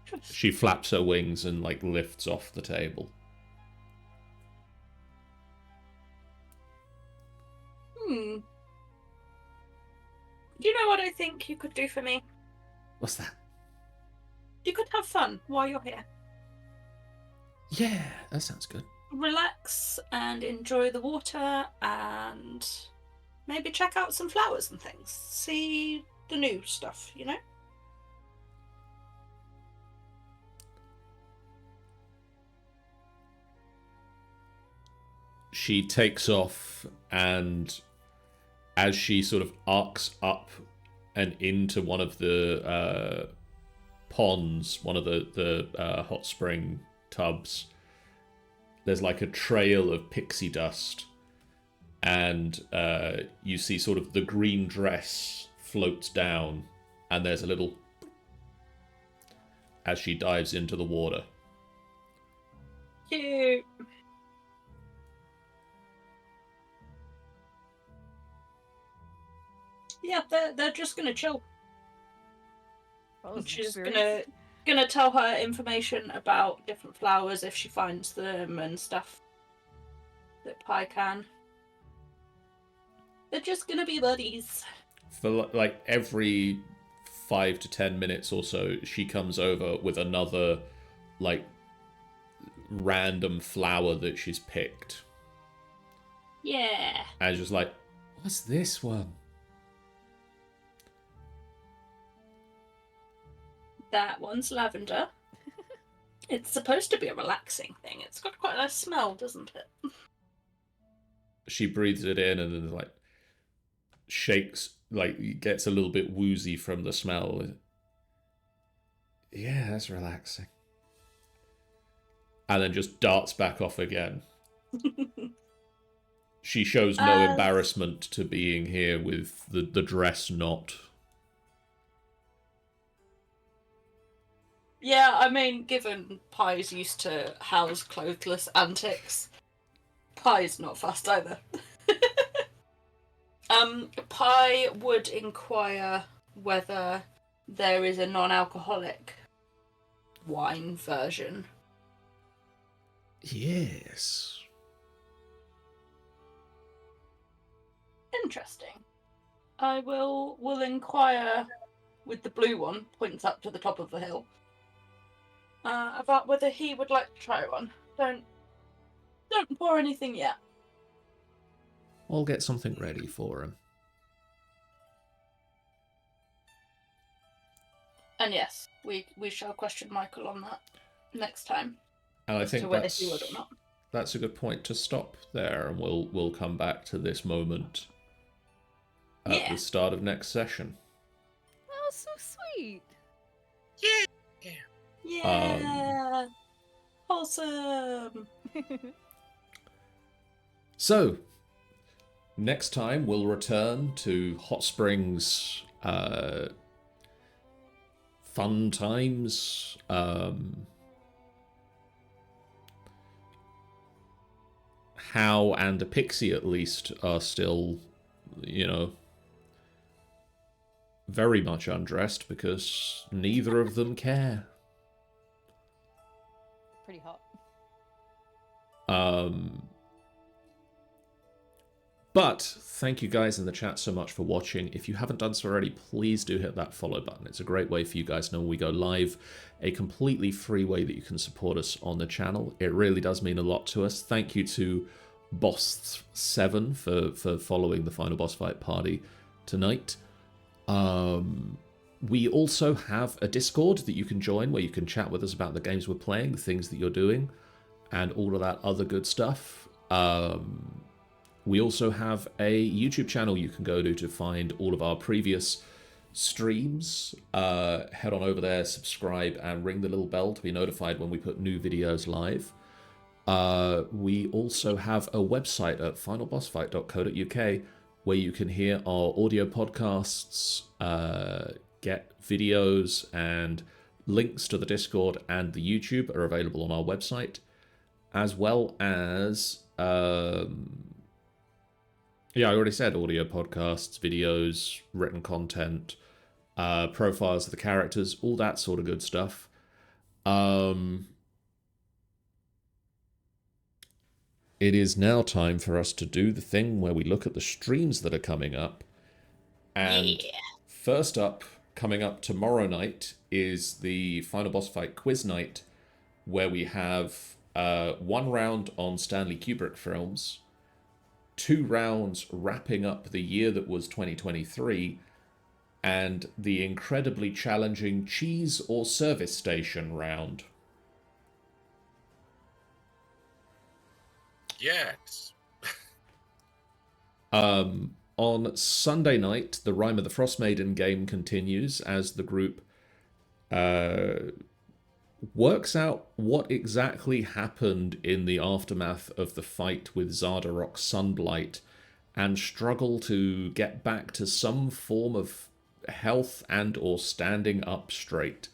Just... She flaps her wings and like lifts off the table. Do you know what I think you could do for me? What's that? You could have fun while you're here. Yeah, that sounds good. Relax and enjoy the water and maybe check out some flowers and things. See the new stuff, you know? She takes off, and as she sort of arcs up and into one of the ponds, one of the hot spring tubs, there's like a trail of pixie dust, and you see sort of the green dress floats down, and there's a little as she dives into the water. Cute. Yeah, they're just gonna chill. Well, She's experience. gonna tell her information about different flowers if she finds them and stuff that Pi can. They're just gonna be buddies. For like every 5 to 10 minutes or so, she comes over with another like random flower that she's picked, Yeah. and just like, what's this one? That one's lavender. It's supposed to be a relaxing thing. It's got quite a nice smell, doesn't it? She breathes it in and then like shakes, like gets a little bit woozy from the smell. Yeah, that's relaxing. And then just darts back off again. She shows no embarrassment to being here with the dress not. Yeah, I mean, given Pi's used to Hal's clothless antics, Pie's not fast either. Pie would inquire whether there is a non-alcoholic wine version. Yes. Interesting. I will inquire with the blue one, points up to the top of the hill, about whether he would like to try one. Don't pour anything yet. I'll get something ready for him. And yes, we shall question Michael on that next time. And I think whether he would or not. that's a good point to stop there, and we'll come back to this moment at the start of next session. Oh, so sweet. Yeah. Awesome. So, next time we'll return to Hot Springs fun times. How and a Pixie, at least, are still, very much undressed because neither of them care. Pretty hot. But thank you guys in the chat so much for watching. If you haven't done so already, please do hit that follow button. It's a great way for you guys to know when we go live, a completely free way that you can support us on the channel. It really does mean a lot to us. Thank you to Boss7 for following the final boss fight party tonight. We also have a Discord that you can join where you can chat with us about the games we're playing, the things that you're doing, and all of that other good stuff. We also have a YouTube channel you can go to find all of our previous streams. Head on over there, subscribe, and ring the little bell to be notified when we put new videos live. We also have a website at finalbossfight.co.uk where you can hear our audio podcasts, get videos, and links to the Discord and the YouTube are available on our website, as well as... yeah, I already said audio podcasts, videos, written content, profiles of the characters, all that sort of good stuff. It is now time for us to do the thing where we look at the streams that are coming up. And first up, coming up tomorrow night, is the Final Boss Fight Quiz Night, where we have 1 round on Stanley Kubrick films, 2 rounds wrapping up the year that was 2023, and the incredibly challenging cheese or service station round. Yes. On Sunday night, the Rime of the Frostmaiden game continues as the group works out what exactly happened in the aftermath of the fight with Zardarok's Sunblight and struggle to get back to some form of health and or standing up straight.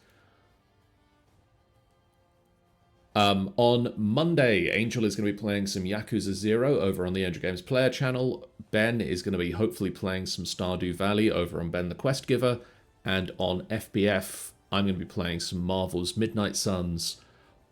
On Monday, Angel is going to be playing some Yakuza 0 over on the Angel Games Player channel. Ben is going to be hopefully playing some Stardew Valley over on Ben the Quest Giver. And on FBF, I'm going to be playing some Marvel's Midnight Suns.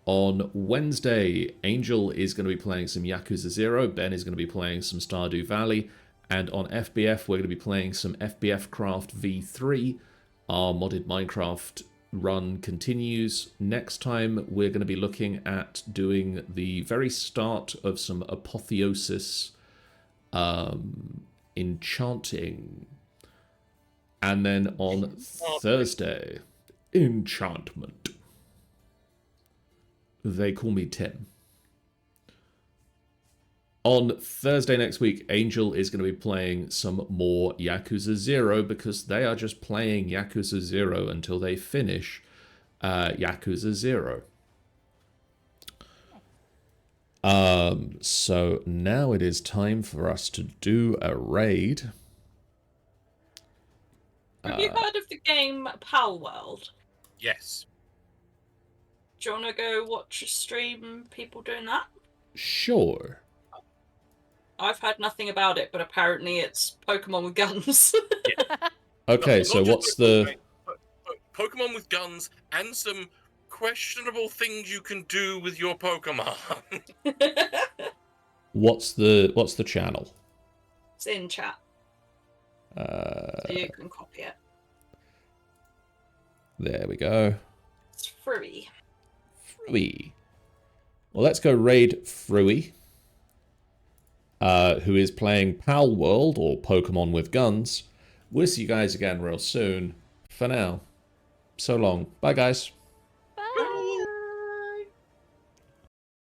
On Wednesday, Angel is going to be playing some Yakuza 0. Ben is going to be playing some Stardew Valley. And on FBF, we're going to be playing some FBF Craft V3. Our modded Minecraft run continues. Next time, we're going to be looking at doing the very start of some Apotheosis enchanting. And then on Thursday, enchantment. They call me Tim. On Thursday next week, Angel is going to be playing some more Yakuza 0 because they are just playing Yakuza 0 until they finish Yakuza 0. So now it is time for us to do a raid. Have you heard of the game Pal World? Yes. Do you want to go watch a stream people doing that? Sure. I've had nothing about it, but apparently it's Pokemon with guns. Okay, Not so just what's Pokemon, the... mate, but Pokemon with guns and some questionable things you can do with your Pokemon. What's the channel? It's in chat, so you can copy it. There we go. It's free. Fruey. Well, let's go raid Fruey, who is playing Pal World, or Pokemon with Guns. We'll see you guys again real soon. For now, so long. Bye, guys.